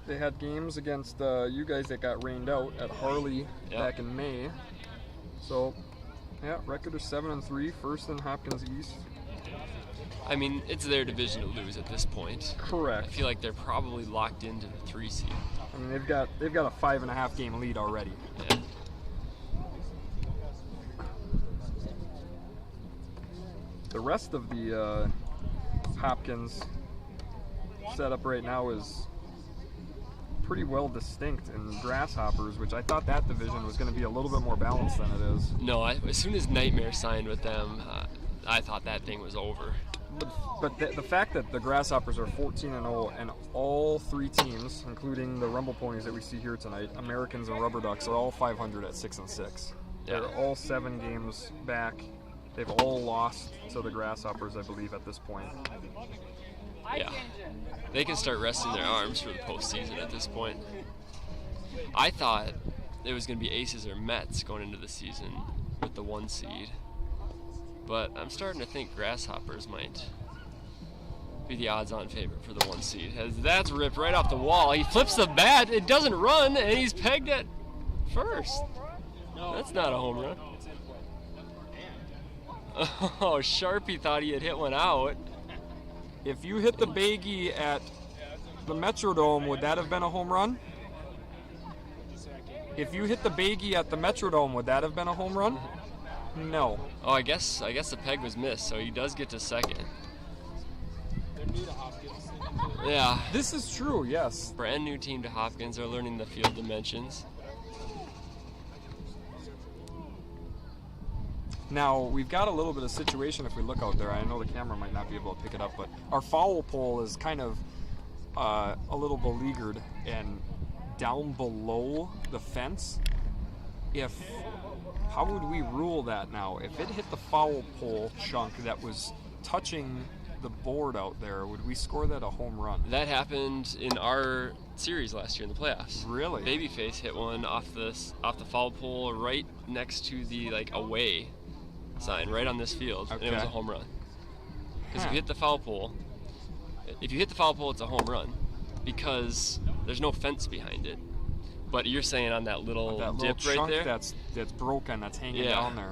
They had games against you guys that got rained out at Harley back in May. So, yeah, record is 7-3, first in Hopkins East. I mean, it's their division to lose at this point. Correct. I feel like they're probably locked into the 3 seed. I mean, they've got a 5.5 game lead already. Yeah. The rest of the Hopkins setup right now is pretty well distinct in Grasshoppers, which I thought that division was going to be a little bit more balanced than it is. No, as soon as Nightmare signed with them, I thought that thing was over. But the fact that the Grasshoppers are 14-0 and all 3 teams, including the Rumble Ponies that we see here tonight, Americans and Rubber Ducks, are all 500 at 6-6. They're all 7 games back. They've all lost to the Grasshoppers, I believe, at this point. Yeah, they can start resting their arms for the postseason at this point. I thought it was going to be Aces or Mets going into the season with the 1 seed. But I'm starting to think Grasshoppers might be the odds-on favorite for the 1 seed. As that's ripped right off the wall. He flips the bat, it doesn't run, and he's pegged at first. That's not a home run. Oh, Sharpie thought he had hit one out. If you hit the baggie at the Metrodome, would that have been a home run? If you hit the baggie at the Metrodome, would that have been a home run? No. Oh, I guess the peg was missed, so he does get to second. They're new to Hopkins. Yeah. This is true, yes. Brand new team to Hopkins. They're learning the field dimensions. Now, we've got a little bit of situation if we look out there. I know the camera might not be able to pick it up, but our foul pole is kind of a little beleaguered and down below the fence. How would we rule that now? If it hit the foul pole chunk that was touching the board out there, would we score that a home run? That happened in our series last year in the playoffs. Really? Babyface hit one off the foul pole right next to the away sign right on this field, and it was a home run. Because if you hit the foul pole, it's a home run because there's no fence behind it. But you're saying on that little dip chunk right there, that's broken, that's hanging down there.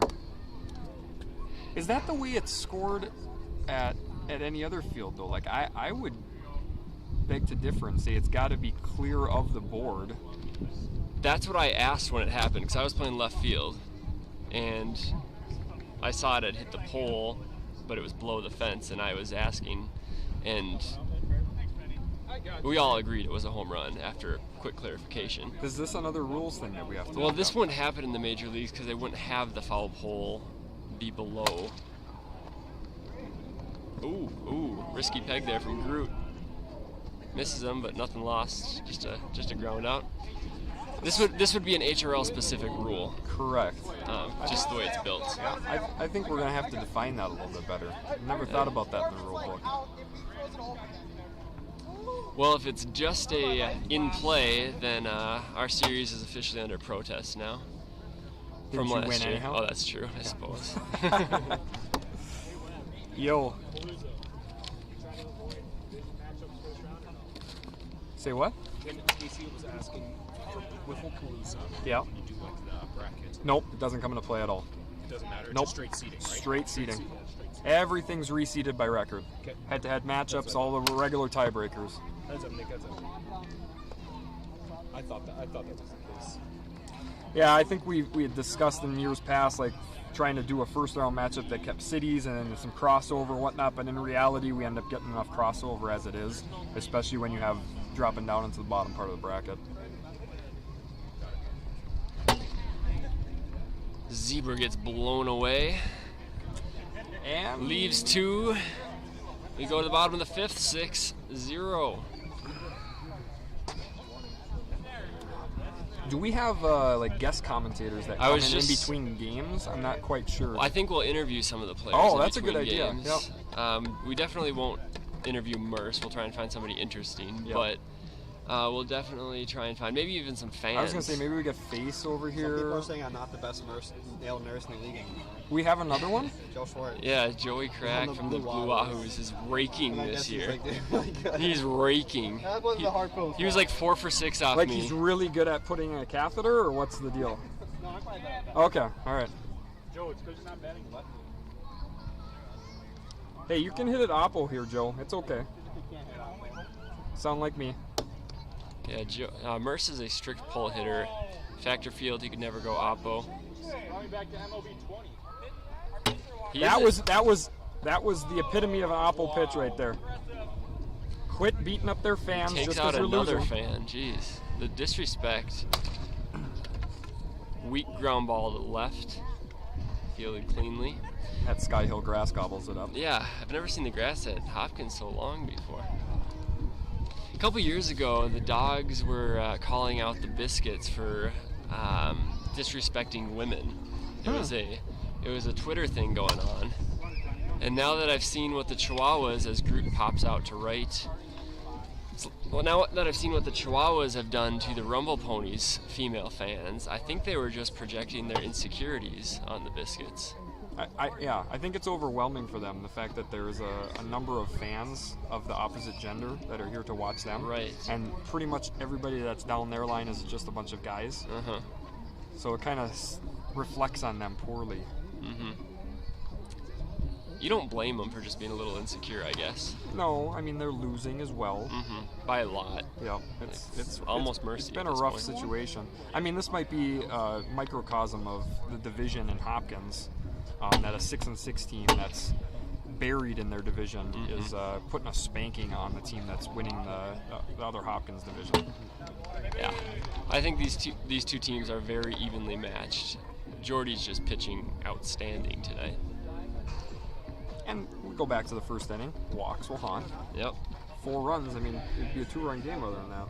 Is that the way it's scored at any other field though? Like I would beg to differ and say it's got to be clear of the board. That's what I asked when it happened, because I was playing left field, and I saw it had hit the pole, but it was below the fence, and I was asking, and we all agreed it was a home run after quick clarification. Is this another rules thing that we have to Well, look this up? wouldn't happen in the major leagues because they wouldn't have the foul pole be below. Ooh, risky peg there from Groot. Misses him, but nothing lost. Just a ground out. This would be an HRL specific rule. Correct. Just the way it's built. I think we're gonna have to define that a little bit better. I've never thought about that in the rule book. Well, if it's just a in play, then our series is officially under protest now. Didn't From you last win year. anyhow? Oh, that's true, I suppose. Yo. Say what? When Casey was asking for Wiffle-Palooza, Yeah. you do like the bracket. Nope, it doesn't come into play at all. It doesn't matter. It's Nope. just straight seating, right? Straight seating. Straight seating. Everything's reseeded by record. Okay. Head-to-head matchups, all the regular tiebreakers. Heads up, Nick. Heads up. I thought that was the case. Yeah, I think we had discussed in years past, like trying to do a first round matchup that kept cities and then some crossover and whatnot, but in reality we end up getting enough crossover as it is, especially when you have dropping down into the bottom part of the bracket. Zebra gets blown away. And Leaves 2. We go to the bottom of the fifth, 6-0. do we have like guest commentators that I come was in just- between games? I'm not quite sure. I think we'll interview some of the players. Oh, in that's a good between idea. games. We definitely won't interview Merce. We'll try and find somebody interesting, Yep. but we'll definitely try and find maybe even some fans. I was gonna say maybe we get Face over Some people here. are saying I'm not the best male nurse in the league anymore. We have another one. Joe Schwartz. Yeah, Joey Crack the from the Blue Blue Wahoos. Wahoos is raking And I this guess he's year. like doing really good. He's raking. That wasn't a hard post. He was like 4 for 6 off Like me. he's really good at putting in a catheter, or what's the deal? Okay, all right. Joe, it's because you're not batting left. Hey, you can hit it oppo here, Joe. It's okay. Sound like me. Yeah, Merce is a strict pull hitter. Factor field, he could never go oppo. Going back to MLB 20. That was the epitome of an oppo pitch right there. Quit beating up their fans Takes just out because they're another losing. fan. Jeez, the disrespect. Weak ground ball to left, fielded cleanly. That Sky Hill grass gobbles it up. Yeah, I've never seen the grass at Hopkins so long before. A couple years ago, the Dogs were calling out the Biscuits for disrespecting women. It was a Twitter thing going on. And now that I've seen what the Chihuahuas, as Groot pops out to right, now that I've seen what the Chihuahuas have done to the Rumble Ponies female fans, I think they were just projecting their insecurities on the Biscuits. I think it's overwhelming for them, the fact that there's a number of fans of the opposite gender that are here to watch them. Right. And pretty much everybody that's down their line is just a bunch of guys. Uh-huh. So it kind of reflects on them poorly. Mm-hmm. You don't blame them for just being a little insecure, I guess. No, I mean, they're losing as well. Mm-hmm. By a lot. Yeah, it's almost mercy It's been at a this rough point. situation. I mean, this might be a microcosm of the division in Hopkins. That a 6-6 team that's buried in their division is putting a spanking on the team that's winning the other Hopkins division. Yeah, I think these two teams are very evenly matched. Jordy's just pitching outstanding tonight. And we go back to the first inning. Walks will haunt. Yep. 4 runs. I mean, it'd be a 2-run game other than that.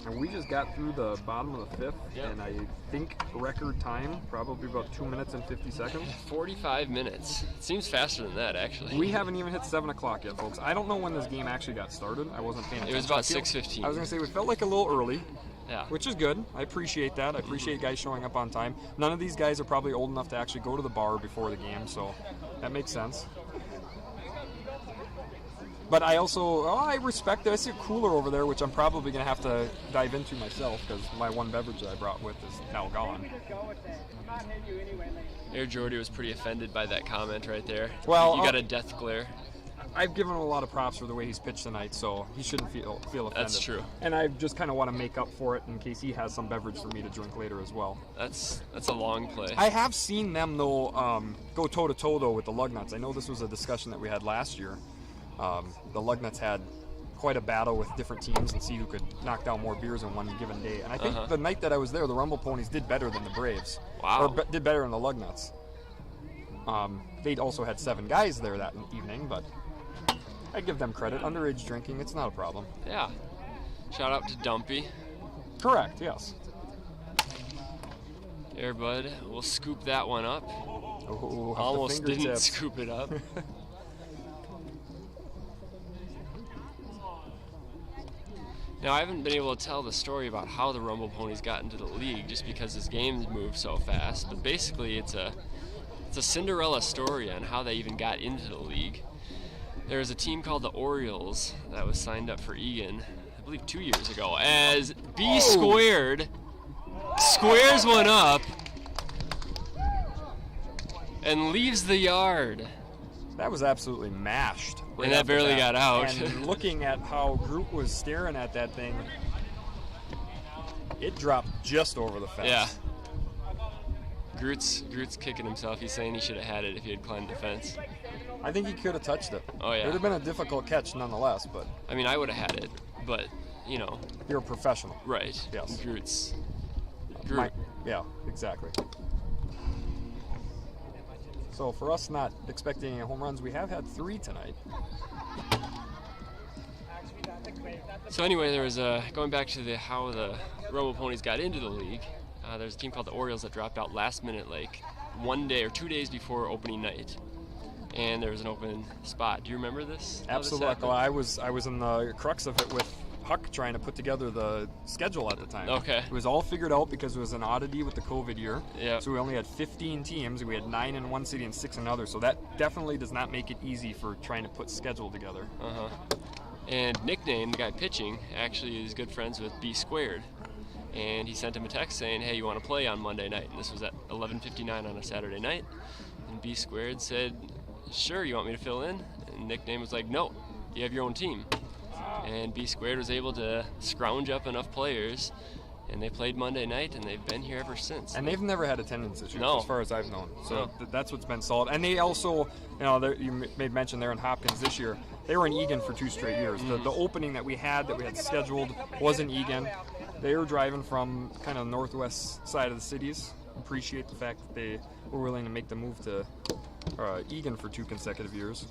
And we just got through the bottom of the 5th, and I think record time, probably about 2 minutes and 50 seconds. 45 minutes. It seems faster than that, actually. We haven't even hit 7 o'clock yet, folks. I don't know when this game actually got started. I wasn't paying attention. It was about 6:15. I was going to say, we felt like a little early. Yeah. Which is good. I appreciate that. I appreciate guys showing up on time. None of these guys are probably old enough to actually go to the bar before the game, so that makes sense. But I also, I respect that. I see a cooler over there, which I'm probably going to have to dive into myself because my one beverage that I brought with is now gone. Air Jordy was pretty offended by that comment right there. Well, you got a death glare. I've given him a lot of props for the way he's pitched tonight, so he shouldn't feel offended. That's true. And I just kind of want to make up for it in case he has some beverage for me to drink later as well. That's a long play. I have seen them, though, go toe-to-toe, though, with the Lugnuts. I know this was a discussion that we had last year. The Lugnuts had quite a battle with different teams and see who could knock down more beers in one given day. And I think the night that I was there, the Rumble Ponies did better than the Braves. Wow. Or did better than the Lugnuts. They also had 7 guys there that evening, but I give them credit. Underage drinking, it's not a problem. Yeah. Shout out to Dumpy. Correct, yes. Air Bud will scoop that one up. Oh, almost didn't scoop it up. Now, I haven't been able to tell the story about how the Rumble Ponies got into the league just because this game moved so fast, but basically it's a Cinderella story on how they even got into the league. There was a team called the Orioles that was signed up for Egan, I believe 2 years ago, as B squared squares one up and leaves the yard. That was absolutely mashed. And that barely got out. And looking at how Groot was staring at that thing, it dropped just over the fence. Yeah. Groot's kicking himself. He's saying he should have had it if he had climbed the fence. I think he could have touched it. Oh, yeah. It would have been a difficult catch nonetheless, but... I mean, I would have had it, but, you know... You're a professional. Right. Yes. Groot. Yeah, exactly. So for us not expecting any home runs, we have had 3 tonight. So anyway, there was going back to how the Rumble Ponies got into the league. There's a team called the Orioles that dropped out last minute, like 1 day or 2 days before opening night, and there was an open spot. Do you remember this? Absolutely. I was in the crux of it with Huck trying to put together the schedule at the time. Okay. It was all figured out because it was an oddity with the COVID year. Yeah. So we only had 15 teams. We had 9 in one city and 6 in another. So that definitely does not make it easy for trying to put schedule together. And Nickname, the guy pitching, actually is good friends with B squared. And he sent him a text saying, hey, you want to play on Monday night? And this was at 11:59 on a Saturday night. And B squared said, sure, you want me to fill in? And Nickname was like, no, you have your own team. And B squared was able to scrounge up enough players, and they played Monday night, and they've been here ever since. And they've never had attendance issues, No. as far as I've known. So that's what's been solid. And they also, you made mention there in Hopkins this year, they were in Egan for 2 straight years. The opening that we had scheduled was in Egan. They were driving from kind of the northwest side of the cities. Appreciate the fact that they were willing to make the move to Egan for 2 consecutive years.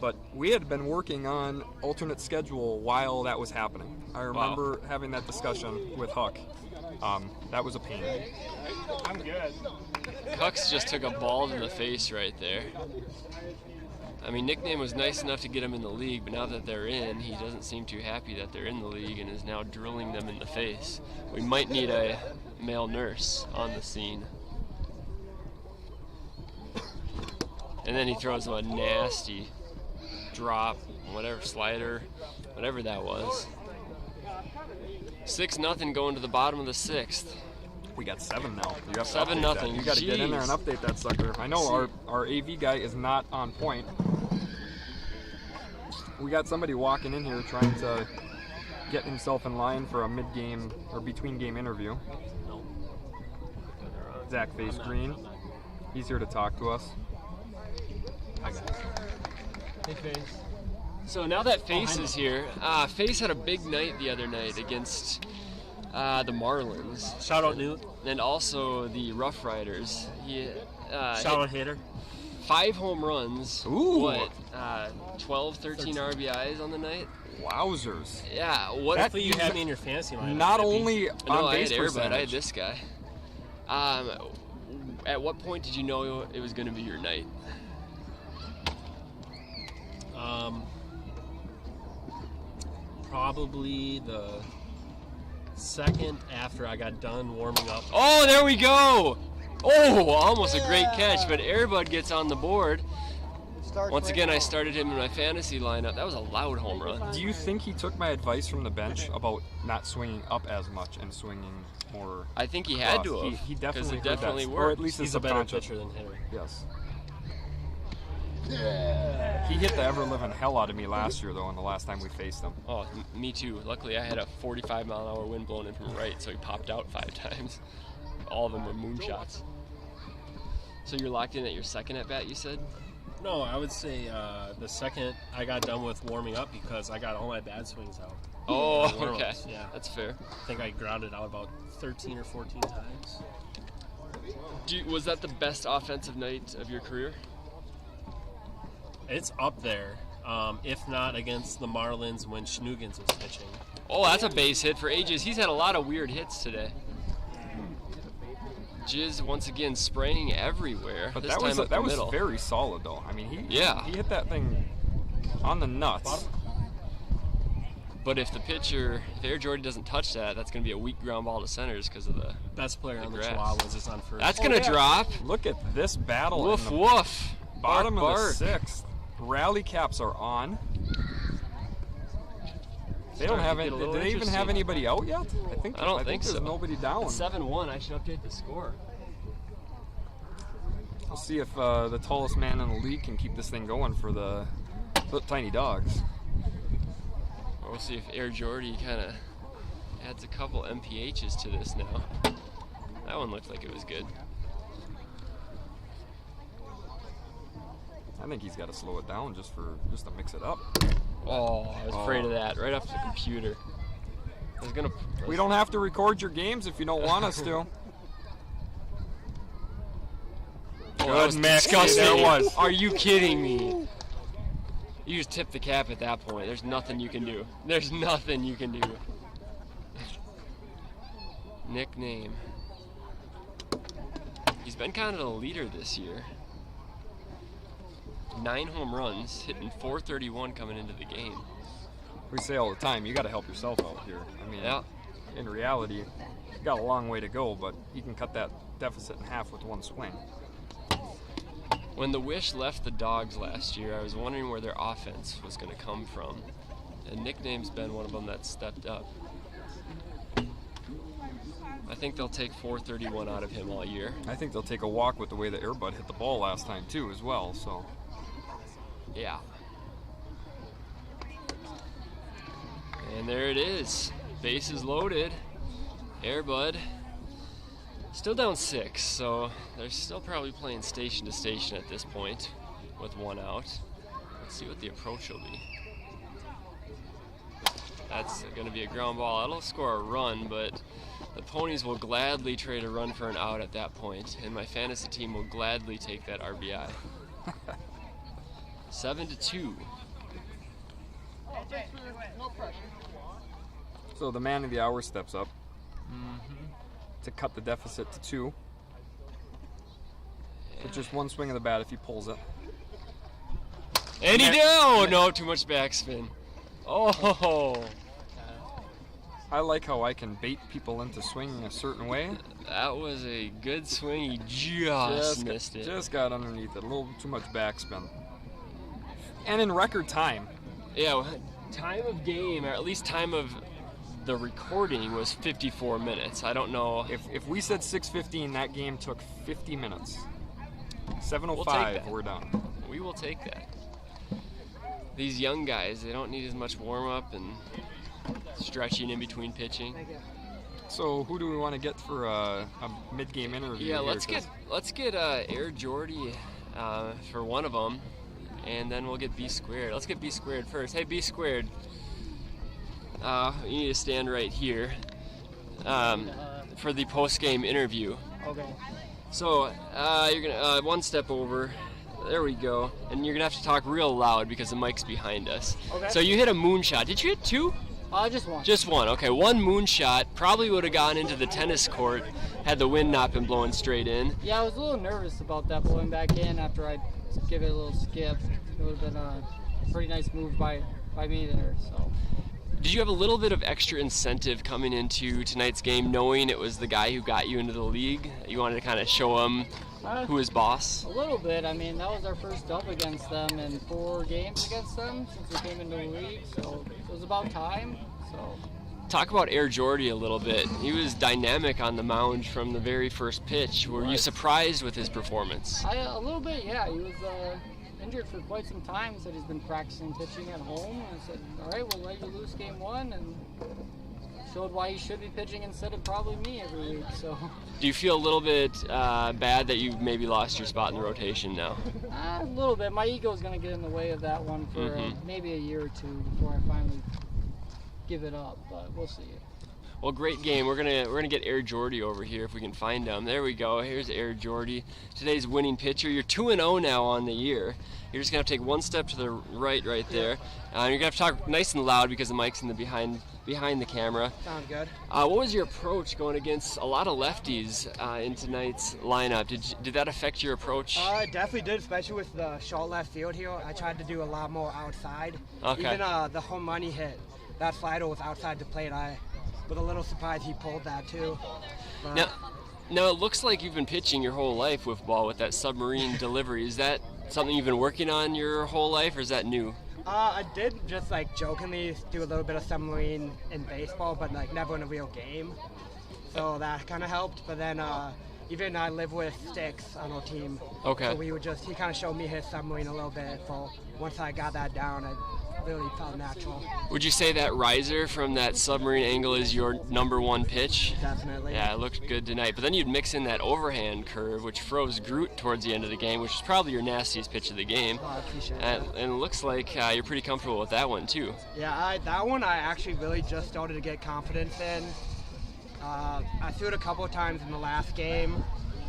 But we had been working on alternate schedule while that was happening. I remember having that discussion with Huck. That was a pain. I'm good. Hucks just took a ball to the face right there. I mean, Nickname was nice enough to get him in the league, but now that they're in, he doesn't seem too happy that they're in the league and is now drilling them in the face. We might need a male nurse on the scene. And then he throws him a nasty drop, whatever, slider, whatever that was. 6-0 going to the bottom of the 6th. We got 7 now. You have 7-0. You got to get in there and update that sucker. I know our AV guy is not on point. We got somebody walking in here trying to get himself in line for a mid-game or between-game interview. Zach Face Green. He's here to talk to us. Hey, Face. So now that Face is here, Face had a big night the other night against The Marlins. Shout out Newt. And also the Rough Riders. He Shout out Hater. 5 home runs. Ooh. What? 12, 13 RBIs on the night. Wowzers. Yeah. What? Hopefully you had me in your fantasy lineup. Not Mippy. only No, on I had base Airbud. I had percentage. this guy. At what point did you know it was going to be your night? Probably the second after I got done warming up. Oh, there we go! Oh, almost a great catch, but Airbud gets on the board. Once again, I started him in my fantasy lineup. That was a loud home run. Do you think he took my advice from the bench about not swinging up as much and swinging more? I think he had to have. He because definitely it heard definitely that, worked. or at least He's his a better subconscious. pitcher than hitter. Yes. He hit the ever-living hell out of me last year, though, and the last time we faced him. Oh, me too. Luckily, I had a 45-mile-an-hour wind blowing in from right, so he popped out 5 times. All of them were moonshots. So you're locked in at your second at-bat, you said? No, I would say the second I got done with warming up because I got all my bad swings out. Oh, Warm-ups, okay. Yeah. That's fair. I think I grounded out about 13 or 14 times. Was that the best offensive night of your career? It's up there, if not against the Marlins when Schnugens was pitching. Oh, that's a base hit for ages. He's had a lot of weird hits today. Jizz once again spraying everywhere. But this that time was up the was middle. very solid, though. I mean, he hit that thing on the nuts. But if Air Jordy doesn't touch that, that's going to be a weak ground ball to centers because of the Best player on the grass. Chihuahuas is on first. That's going to drop. Look at this battle. Woof, in the woof. bottom Bark, of the bark. 6th. Rally caps are on. They don't Starting have to any. get a Do little they even have interesting. anybody out yet? I don't think there's so. nobody down. It's 7-1. I should update the score. We'll see if the tallest man in the league can keep this thing going for the tiny dogs. Or we'll see if Air Jordy kind of adds a couple MPHs to this now. That one looked like it was good. I think he's got to slow it down just to mix it up. Oh, I was afraid of that. Right off the computer. I was gonna. We don't have to record your games if you don't want us to. Oh, that was Mix. disgusting. There was. Are you kidding me? You just tip the cap at that point. There's nothing you can do. There's nothing you can do. Nickname. He's been kind of the leader this year. 9 home runs, hitting .431 coming into the game. We say all the time, you got to help yourself out here. I mean, Yeah. in reality, you got a long way to go, but you can cut that deficit in half with one swing. When the Wish left the Dogs last year, I was wondering where their offense was going to come from. And Nickname's been one of them that stepped up. I think they'll take .431 out of him all year. I think they'll take a walk with the way that Airbud hit the ball last time too, as well. So. Yeah. And there it is. Bases loaded. Airbud still down 6, so they're still probably playing station to station at this point with 1 out. Let's see what the approach will be. That's going to be a ground ball. That'll score a run, but the Ponies will gladly trade a run for an out at that point, and my fantasy team will gladly take that RBI. 7-2. So the man of the hour steps up to cut the deficit to 2. With just one swing of the bat if he pulls it. And he did! Oh no, too much backspin. Oh, I like how I can bait people into swinging a certain way. that was a good swing. He just missed it. Just got underneath it. A little too much backspin. And in record time. Yeah, well, time of game, or at least time of the recording, was 54 minutes. I don't know. If we said 6:15, that game took 50 minutes. 7:05, We'll take that. we're done. We will take that. These young guys, they don't need as much warm-up and stretching in between pitching. So who do we want to get for a mid-game interview? Yeah, here, let's get Air Jordy for one of them, and then we'll get B squared. Let's get B squared first. Hey, B squared, you need to stand right here. for the post-game interview. Okay. So you're gonna one step over. There we go. And you're gonna have to talk real loud because the mic's behind us. Okay. So you hit a moonshot. Did you hit 2? Just one. Just one. Okay, one moonshot probably would have gone into the tennis court had the wind not been blowing straight in. Yeah, I was a little nervous about that blowing back in after I give it a little skip. It would have been a pretty nice move by me there. So. Did you have a little bit of extra incentive coming into tonight's game, knowing it was the guy who got you into the league? You wanted to kind of show him who is boss? A little bit. I mean, that was our first dub against them and 4 games against them since we came into the league, so it was about time. So. Talk about Air Jordy a little bit. He was dynamic on the mound from the very first pitch. Were you surprised with his performance? A little bit, yeah. He was injured for quite some time. He said he's been practicing pitching at home. And I said, all right, we'll let you lose game 1, and showed why he should be pitching instead of probably me every week. So. Do you feel a little bit bad that you've maybe lost your spot in the rotation now? A little bit. My ego is going to get in the way of that one for maybe a year or 2 before I finally give it up, but we'll see. Well, great game. We're gonna get Air Jordy over here if we can find him. There we go. Here's Air Jordy, today's winning pitcher. You're 2-0 now on the year. You're just gonna have to take one step to the right there. You're gonna have to talk nice and loud because the mic's in the behind the camera. Sounds good. What was your approach going against a lot of lefties in tonight's lineup? Did that affect your approach? It definitely did, especially with the short left field here. I tried to do a lot more outside. Okay. Even the home run he hit, that slider was outside the plate. I was a little surprised he pulled that too. But Now it looks like you've been pitching your whole life with ball with that submarine delivery. Is that something you've been working on your whole life, or is that new? I did just like jokingly do a little bit of submarine in baseball, but like never in a real game. So that kind of helped. But then even I live with Sticks on our team. Okay. So he kind of showed me his submarine a little bit. So once I got that down, it really felt natural. Would you say that riser from that submarine angle is your #1 pitch? Definitely. Yeah, it looked good tonight. But then you'd mix in that overhand curve, which froze Groot towards the end of the game, which is probably your nastiest pitch of the game. Oh, I appreciate that. And it looks like you're pretty comfortable with that one, too. Yeah, that one I actually really just started to get confidence in. I threw it a couple of times in the last game,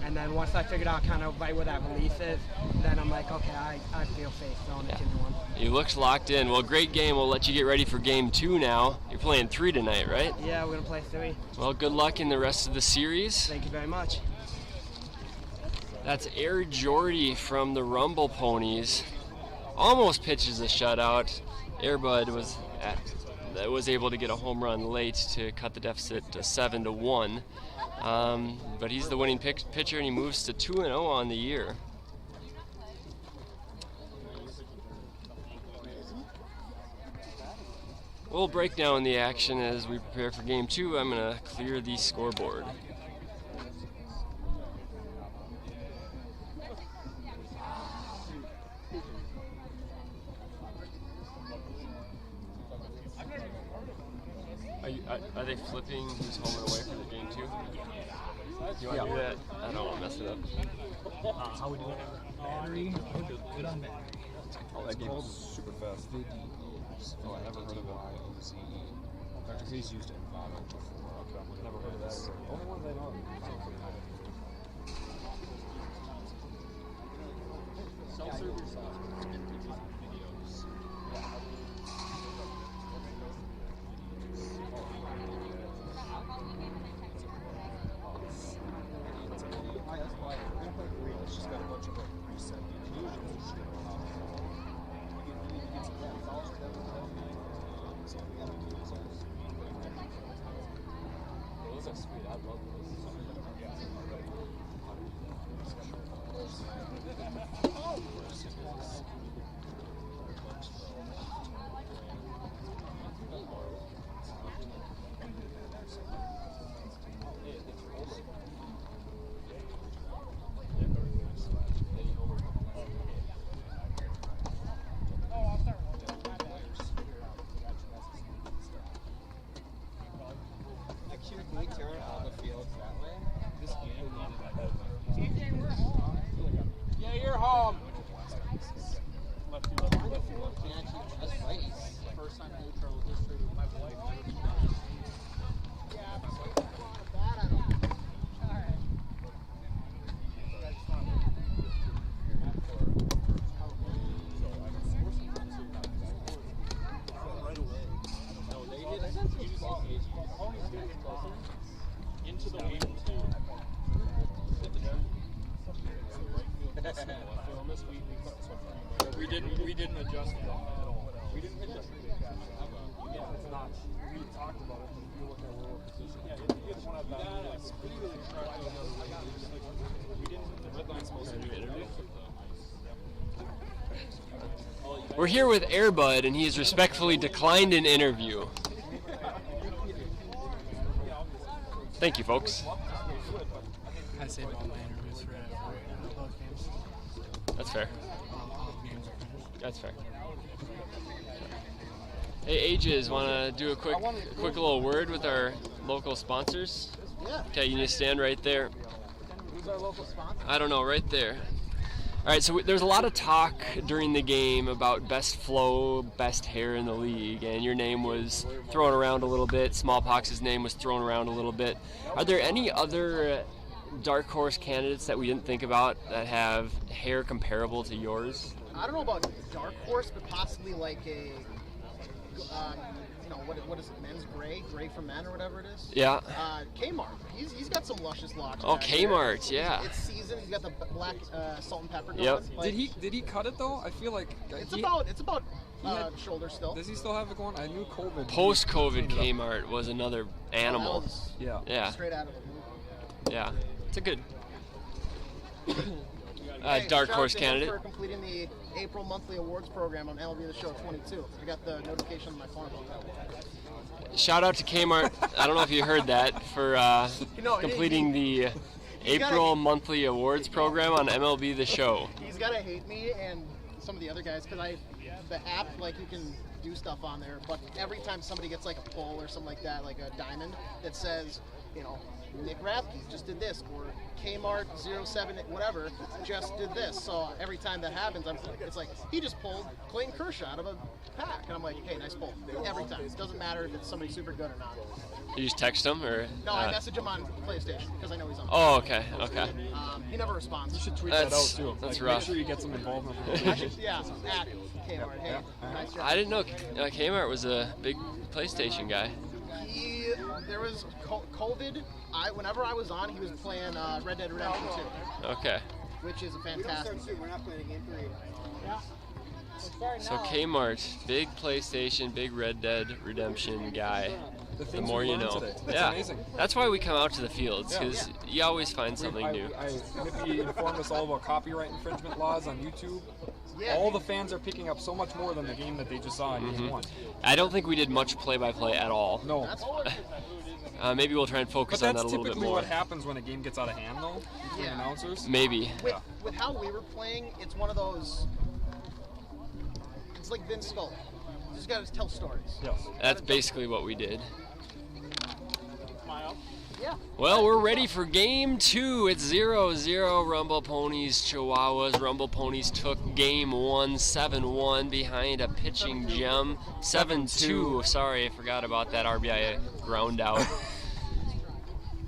and then once I figured out kind of right where that release is, then I'm like, okay, I feel safe throwing it to anyone. You looked locked in. Well, great game. We'll let you get ready for game 2 now. You're playing 3 tonight, right? Yeah, we're going to play 3. Well, good luck in the rest of the series. Thank you very much. That's Air Jordy from the Rumble Ponies. Almost pitches a shutout. Airbud was able to get a home run late to cut the deficit to 7-1. But he's the winning pitcher, and he moves to 2-0 on the year. We'll break down the action as we prepare for game 2. I'm going to clear the scoreboard. Are they flipping who's home and away for the game 2? You want to do that? I don't want to mess it up. How we doing? Battery. Good on battery. Oh, that game is super fast. Oh, I never heard of it. He's used it in Vado before. Okay, never heard of that. Only ones I know. Self-serve yourself. Videos. It's just got a bunch of like preset videos. Those are sweet. I love those. Next year, can we turn all the fields that way? Into the weed. We didn't adjust that at all. We didn't adjust it. Yeah, it's not. We talked about it, but if you look at where we're positioned, yeah, it's one of the we didn't. The red line's supposed to do interview. We're here with Airbud, and he has respectfully declined an interview. Thank you, folks. I save all my interviews for both games. That's fair. All games are finished. That's fair. Hey, Ages, want to do a quick little word with our local sponsors? Yeah. Okay, you need to stand right there. Who's our local sponsor? I don't know, right there. All right, so there's a lot of talk during the game about best flow, best hair in the league, and your name was thrown around a little bit. Smallpox's name was thrown around a little bit. Are there any other dark horse candidates that we didn't think about that have hair comparable to yours? I don't know about dark horse, but possibly like a, what is it, men's gray for men or whatever it is? Yeah. Kmart. He's got some luscious locks. Oh, back there. Kmart, yeah. It's season. He's got the black salt and pepper going. Yep. Like, Did he cut it though? I feel like It's about shoulder still. Does he still have it going? I knew COVID. Post-COVID Kmart was another animal. That was Yeah, straight out of the movie. yeah. It's a good Hey, dark shout horse out to him candidate. for completing the April monthly awards program on MLB The Show 22. I got the notification on my phone about that. Shout out to Kmart. I don't know if you heard that for completing the April monthly awards program on MLB The Show. He's gotta hate me and some of the other guys because the app, like, you can do stuff on there, but every time somebody gets like a pull or something like that, like a diamond that says, Nick Rathke just did this, or Kmart 07 whatever just did this. So every time that happens, it's like, he just pulled Clayton Kershaw out of a pack, and I'm like, hey, nice pull. Every time. It doesn't matter if it's somebody super good or not. You just text him, or? No, I message him on PlayStation because I know he's on. Oh, okay. He never responds. You should tweet that out too. That's Make rough. sure you get some involvement. Yeah, at Kmart. Hey, nice job. I didn't know Kmart was a big PlayStation guy. There was COVID. Whenever I was on, he was playing Red Dead Redemption 2. Okay. Which is a fantastic. We're not playing a game for you. Yeah. So Kmart, big PlayStation, big Red Dead Redemption guy. The more you know. That's amazing. That's why we come out to the fields, because you always find something new. Mippy informed us all about copyright infringement laws on YouTube. Yeah, all the fans are picking up so much more than the game that they just saw in game one. I don't think we did much play-by-play at all. No. Maybe we'll try and focus on that a little bit more. But that's typically what happens when a game gets out of hand, though, between announcers. Maybe. With how we were playing, it's one of those. It's like Vince Scully. You just gotta tell stories. Yes. That's basically what we did. Yeah. Well, we're ready for game 2. It's 0-0 Rumble Ponies Chihuahuas. Rumble Ponies took game 1 7-1 behind a pitching gem. 7-2. Sorry, I forgot about that RBI ground out.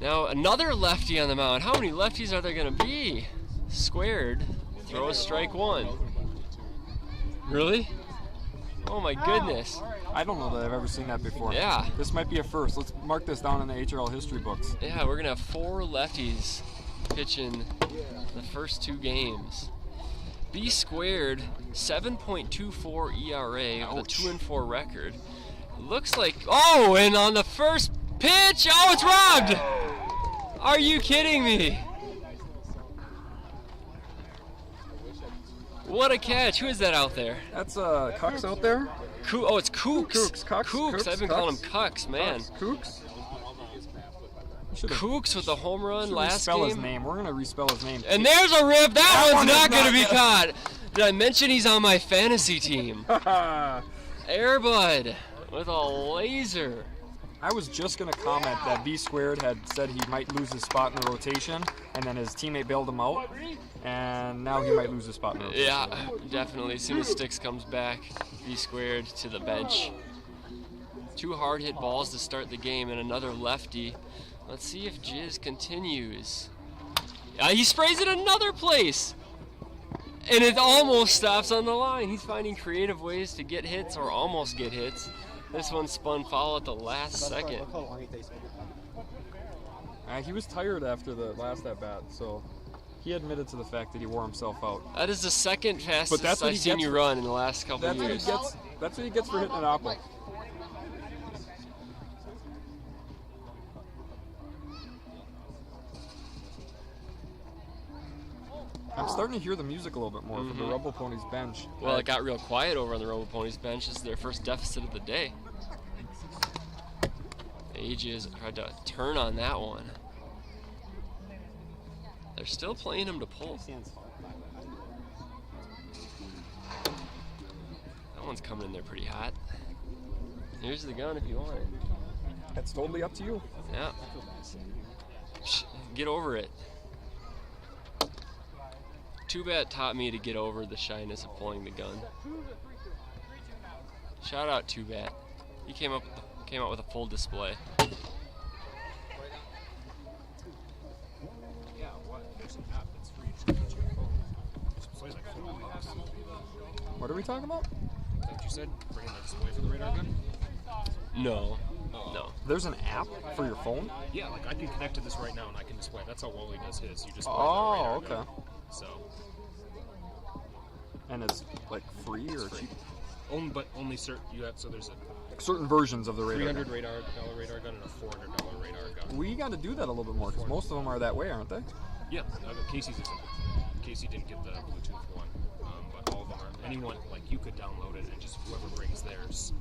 Now another lefty on the mound. How many lefties are there going to be? Squared. Throw a strike 1. Really? Oh my goodness. I don't know that I've ever seen that before. Yeah. This might be a first. Let's mark this down in the HRL history books. Yeah, we're going to have 4 lefties pitching the first 2 games. B squared, 7.24 ERA with a 2-4 record. Looks like, and on the first pitch, it's robbed! Are you kidding me? What a catch. Who is that out there? That's Cucks out there. It's Kooks. Kooks. I've been calling him Cucks, man. Kooks. Kooks with the home run last game. His name. We're gonna respell his name. And there's a rip. That one's not gonna be caught. Did I mention he's on my fantasy team? Airbud with a laser. I was just going to comment that B squared had said he might lose his spot in the rotation, and then his teammate bailed him out, and now he might lose his spot in the rotation. Yeah, definitely. As soon as Sticks comes back, B squared to the bench. 2 hard hit balls to start the game, and another lefty. Let's see if Jizz continues. He sprays it another place, and it almost stops on the line. He's finding creative ways to get hits or almost get hits. This one spun foul at the last second. Look how long it takes. He was tired after the last at bat, so he admitted to the fact that he wore himself out. That is the second fastest that's what I've he seen gets you for- run in the last couple That's of what he years. gets. That's what he gets for hitting an apple. I'm starting to hear the music a little bit more from the Rebel Ponies bench. Well, it got real quiet over on the Robo Ponies bench. This is their first deficit of the day. Ages tried to turn on that one. They're still playing him to pull. That one's coming in there pretty hot. Here's the gun if you want it. It's totally up to you. Yeah. Get over it. Two Bat taught me to get over the shyness of pulling the gun. Shout out Two Bat. He came out with a full display. What are we talking about? Like you said, bringing the display for the radar gun? No. No. There's an app for your phone? Yeah, like I can connect to this right now and I can display. That's how Wally does his. You just plug Oh, the radar okay. gun. So, And it's like free or cheap? only certain you have. So there's a Certain versions of the radar. $300 radar gun and a $400 radar gun. We got to do that a little bit more because most of them are that way, aren't they? Yeah, Casey's isn't. Casey didn't get the Bluetooth one, but all of them are. Anyone like you could download it and just whoever brings theirs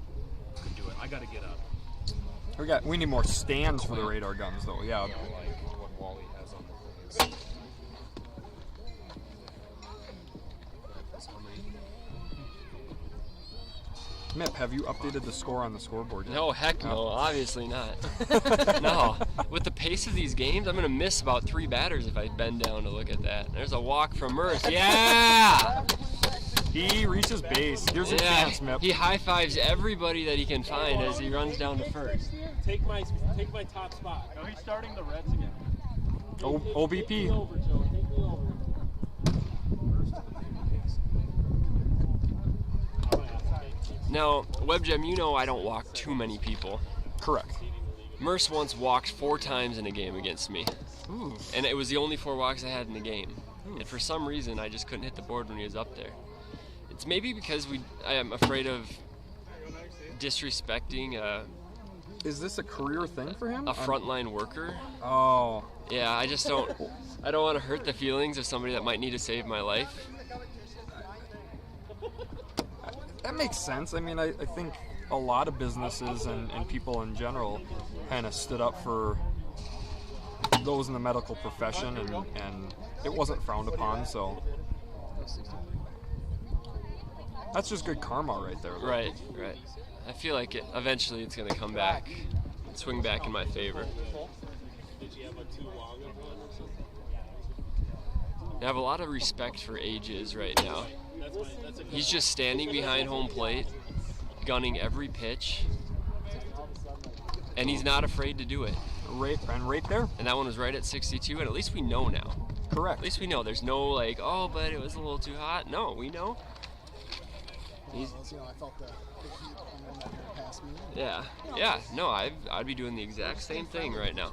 could do it. I got to get up. We need more stands for the radar guns though. Yeah. Like what Wally has on the things. Mip, have you updated the score on the scoreboard yet? No, heck no. Obviously not. No. With the pace of these games, I'm going to miss about 3 batters if I bend down to look at that. There's a walk from Merce. Yeah! He reaches base. Here's your chance, Mip. He high-fives everybody that he can find as he runs down to first. Take my top spot. No, he's starting the Reds again. OBP. Take me over, Joe. Take me over. Now, WebGem, you know I don't walk too many people. Correct. Merce once walked 4 times in a game against me. Ooh. And it was the only 4 walks I had in the game. And for some reason, I just couldn't hit the board when he was up there. It's maybe because I am afraid of disrespecting Is this a career thing for him? a frontline worker. Oh. Yeah, I just don't. I don't want to hurt the feelings of somebody that might need to save my life. That makes sense. I mean, I think a lot of businesses and people in general kind of stood up for those in the medical profession, and it wasn't frowned upon, so that's just good karma right there. Though. Right. I feel like eventually it's going to come back, swing back in my favor. I have a lot of respect for Ages right now. He's just standing behind home plate, gunning every pitch, and he's not afraid to do it. Right there. And that one was right at 62, and at least we know now. Correct. At least we know. There's no like, oh, but it was a little too hot. No, we know. I felt the heat on that past me. Yeah. No, I'd be doing the exact same thing right now.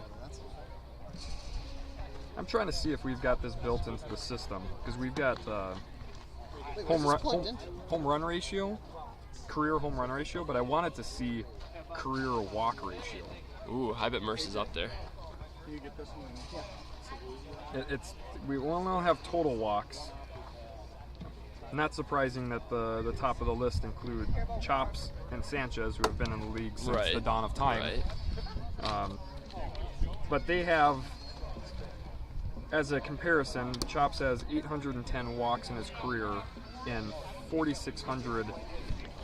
I'm trying to see if we've got this built into the system because we've got home run ratio, career home run ratio, but I wanted to see career walk ratio. Ooh, I bet Merce is up there. We will now have total walks. Not surprising that the top of the list include Chops and Sanchez, who have been in the league since the dawn of time. Right. But they have, as a comparison, Chops has 810 walks in his career in 4,600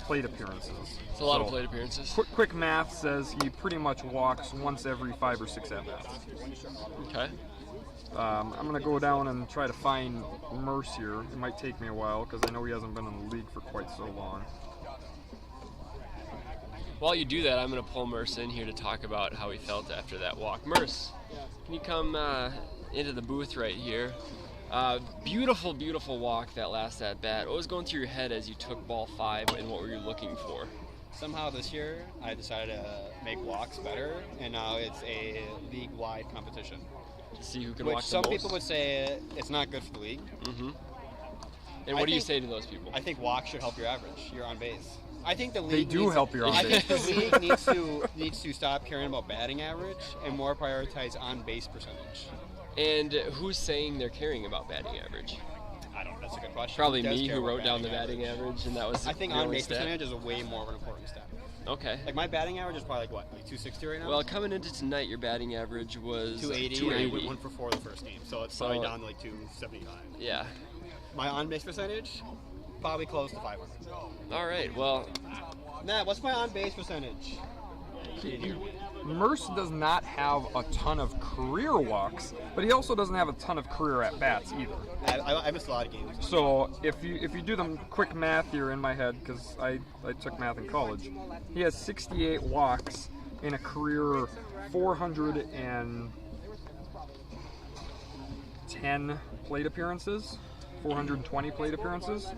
plate appearances. It's a lot of plate appearances. Quick math says he pretty much walks once every 5 or 6 at-bats. Okay. I'm going to go down and try to find Merce here. It might take me a while because I know he hasn't been in the league for quite so long. While you do that, I'm going to pull Merce in here to talk about how he felt after that walk. Merce, can you come into the booth right here? Beautiful, beautiful walk that last at bat. What was going through your head as you took ball 5 and what were you looking for? Somehow this year, I decided to make walks better, and now it's a league-wide competition. See who can Which walk the some most? people would say it's not good for the league. Mm-hmm. And what do you say to those people? I think walks should help your average. You're on base. I think the league They do help your on I base. think the league needs to stop caring about batting average and more prioritize on base percentage. And who's saying they're caring about batting average? I don't know. That's a good question. Probably Who does me care who about wrote down the batting average, and that was. I think the on only base stat. percentage is a way more of an important stat. Okay. Like my batting average is probably like what, like 260 right now. Well, coming into tonight, your batting average was 280. I went 1 for 4 the first game, so it's probably down to like 275. Yeah. My on base percentage, probably close to 500. All right. Well, Matt, what's my on base percentage? Merce does not have a ton of career walks, but he also doesn't have a ton of career at bats either. I missed a lot of games. So if you do the quick math here in my head, because I took math in college, he has 68 walks in a career 410 plate appearances, 420 plate appearances.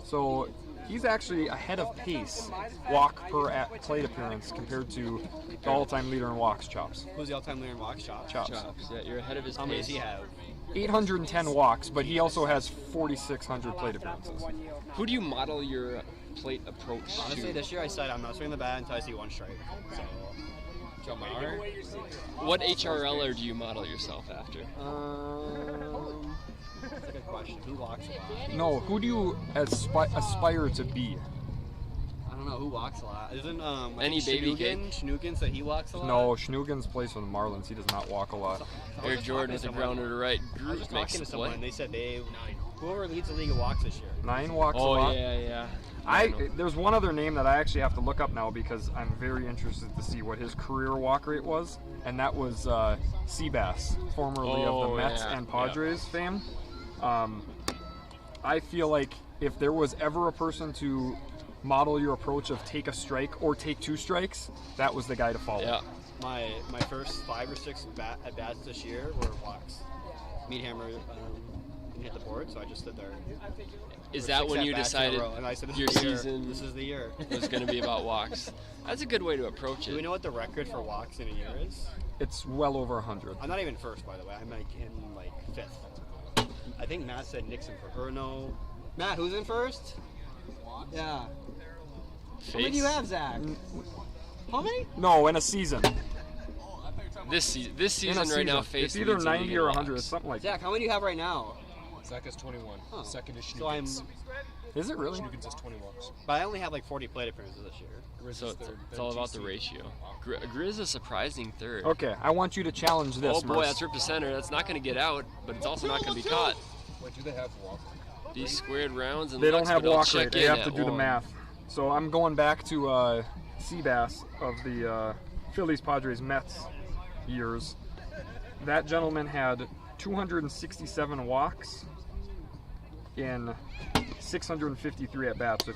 So he's actually ahead of pace walk per plate appearance compared to the all-time leader in walks, Chops. Who's the all-time leader in walks? Chops. Yeah, you're ahead of his How many does he have? 810 walks, but he also has 4,600 plate appearances. Who do you model your plate approach Honestly, to? this year I said I'm not swinging the bat until I see one strike. So, Joe Mauer. What HRLer do you model yourself after? That's a good question. Who walks a lot? No, who do you aspire to be? I don't know who walks a lot. Isn't Any baby cake? Schnugen said he walks a lot? No, Schnugens plays for the Marlins. He does not walk a lot. Eric Jordan with a grounder to right. I was Groot just makes talking the to someone, play. and they said whoever leads the league of walks this year. 9 walks a Oh lot. yeah. There's one other name that I actually have to look up now because I'm very interested to see what his career walk rate was, and that was Seabass, formerly of the Mets and Padres fame. I feel like if there was ever a person to model your approach of take a strike or take 2 strikes, that was the guy to follow. Yeah. My first 5 or 6 at bats this year were walks. Meat hammer didn't hit the board, so I just stood there. Is that when you decided and I said, your season this is the year. was going to be about walks? That's a good way to approach Do we it. know what the record for walks in a year is? It's well over 100. I'm not even first, by the way. I'm like in 5th. I think Matt said Nixon or no. Matt, who's in first? Yeah. Face. How many do you have, Zach? How many? No, in a season. This season right now, Face it's either leads the 90 league or in 100. walks. It's something like Zach, how many do you have right now? Zach is 21. Oh. Second is So I'm, Schnugens. Is it really? Schnugens has 20 walks. but I only have like 40 plate appearances this year. Grizz So is it's, third. it's all about the ratio. Grizz is a surprising third. Okay, I want you to challenge this. Oh boy, Merce. that's ripped to center. That's not going to get out, but it's also not going to be caught. Wait, do they have walk? These squared rounds and They don't Lux, have but I'll walk check rate. They in have to at do the one. math. So I'm going back to Seabass of the Phillies, Padres, Mets years. That gentleman had 267 walks in 653 at bats. So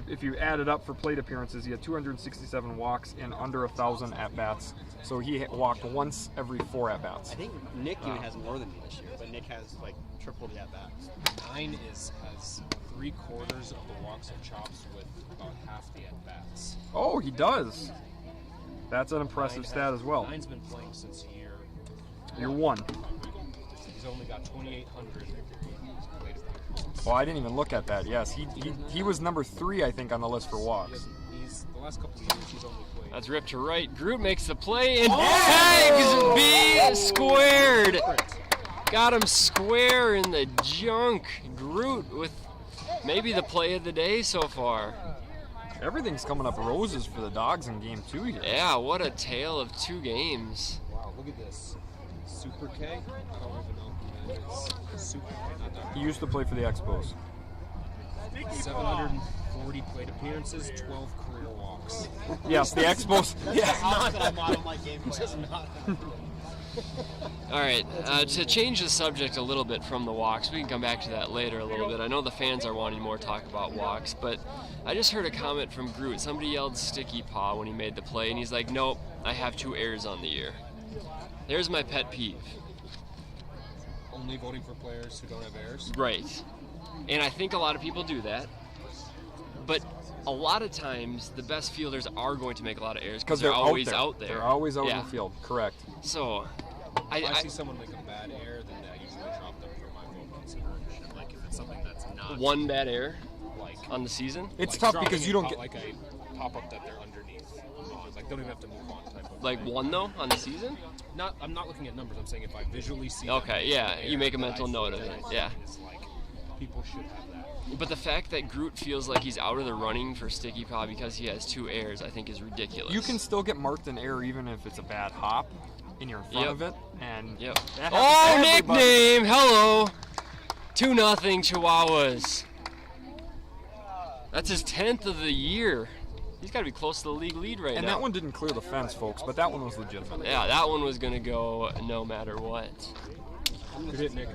if you add it up for plate appearances, he had 267 walks in under 1,000 at bats. So he walked once every 4 at bats. I think Nick even has more than me this year, but Nick has like triple the at bats. 9 has 3/4 of the walks of Chops with about half the at bats. Oh, he does. That's an impressive stat as well. 9's been playing since year. You're 1. He's only got 2,800 plate appearances. Oh, I didn't even look at that. Yes, he was number 3, I think, on the list for walks. He's the last couple of years he's only played. That's ripped to right. Groot makes the play and tags B squared. Got him square in the junk. Groot with maybe the play of the day so far. Everything's coming up roses for the Dogs in Game 2 here. Yeah, what a tale of 2 games. Wow, look at this. Super K? I don't even know who that is. Super K, not that. He used to play for the Expos. 740 plate appearances, 12 career walks. Yes, the Expos. Yeah. All right, to change the subject a little bit from the walks, we can come back to that later a little bit. I know the fans are wanting more talk about walks, but I just heard a comment from Groot. Somebody yelled sticky paw when he made the play, and he's like, nope, I have 2 errors on the year. There's my pet peeve. Only voting for players who don't have errors? Right. And I think a lot of people do that. But a lot of times, the best fielders are going to make a lot of errors Because because they're always out there. They're always out Yeah. in the field. Correct. So, If I see someone make a bad error, then I usually drop them for my vote consideration. Like if it's something that's not one bad error like on the season. It's like tough dropping because you it don't out get. like a pop-up that they're underneath. Like they don't even have to move on type of Like thing. one though on the season. I'm not looking at numbers. I'm saying if I visually see. Okay, them yeah, make an you make a error, mental that I note of think it, that yeah. is like, people should have that. But the fact that Groot feels like he's out of the running for Sticky Paw because he has 2 errors, I think is ridiculous. You can still get marked an error even if it's a bad hop, and you're in front of it. And Yep. that happens Oh, to everybody. nickname! Hello. 2-0 Chihuahuas. That's his 10th of the year. He's got to be close to the league lead right And now. that one didn't clear the fence, folks, but that one was legitimate. Yeah, that one was gonna go no matter what. Good hit, Nick.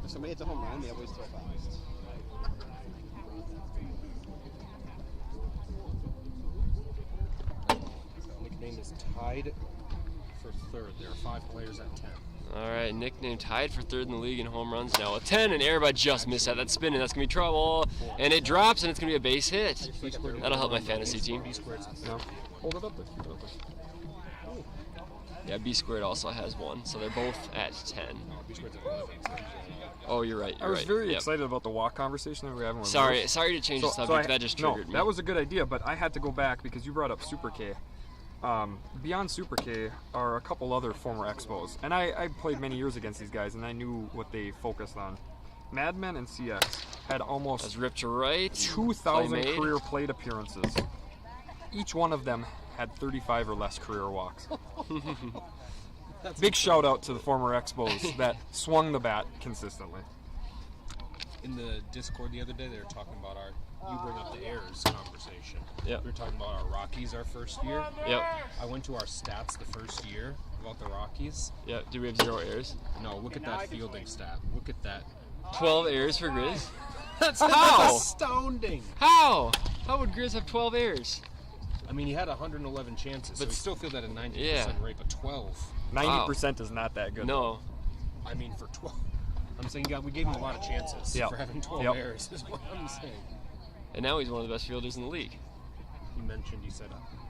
If somebody hits a home run, they always throw fast. Nickname is tied for third. There are 5 players at 10. All right, nickname tied for 3rd in the league in home runs now with 10, and everybody just missed that. That's spinning. That's gonna be trouble, and it drops, and it's gonna be a base hit. That'll help my fantasy team. Yeah. Hold it up there. Keep it up there. Yeah, B squared also has 1, so they're both at 10. B squared's at 11. Oh, you're right. You're I was right. very Yep. excited about the walk conversation that we were having with Sorry Murph. to change the subject. That just triggered me. That was a good idea, but I had to go back because you brought up Super K. Beyond Super K are a couple other former Expos, and I played many years against these guys, and I knew what they focused on. Madmen and CS had almost That's ripped to right. 2,000 Play made. career plate appearances. Each one of them had 35 or less career walks. Big shout out to the former Expos that swung the bat consistently. In the Discord the other day, they were talking about you bring up the errors conversation. Yep. We were talking about our Rockies our first year. Yep. I went to our stats the first year about the Rockies. Yep. Do we have 0 errors? No, look at that fielding stat. Look at that. 12 errors for Grizz? That's How? astounding. How? How would Grizz have 12 errors? I mean, he had 111 chances, But so he still fielded at a 90% yeah. rate, but 12. 90% is not that good. No. I mean, for 12. I'm saying we gave him a lot of chances for having 12 errors, is what I'm saying. And now he's one of the best fielders in the league. He said,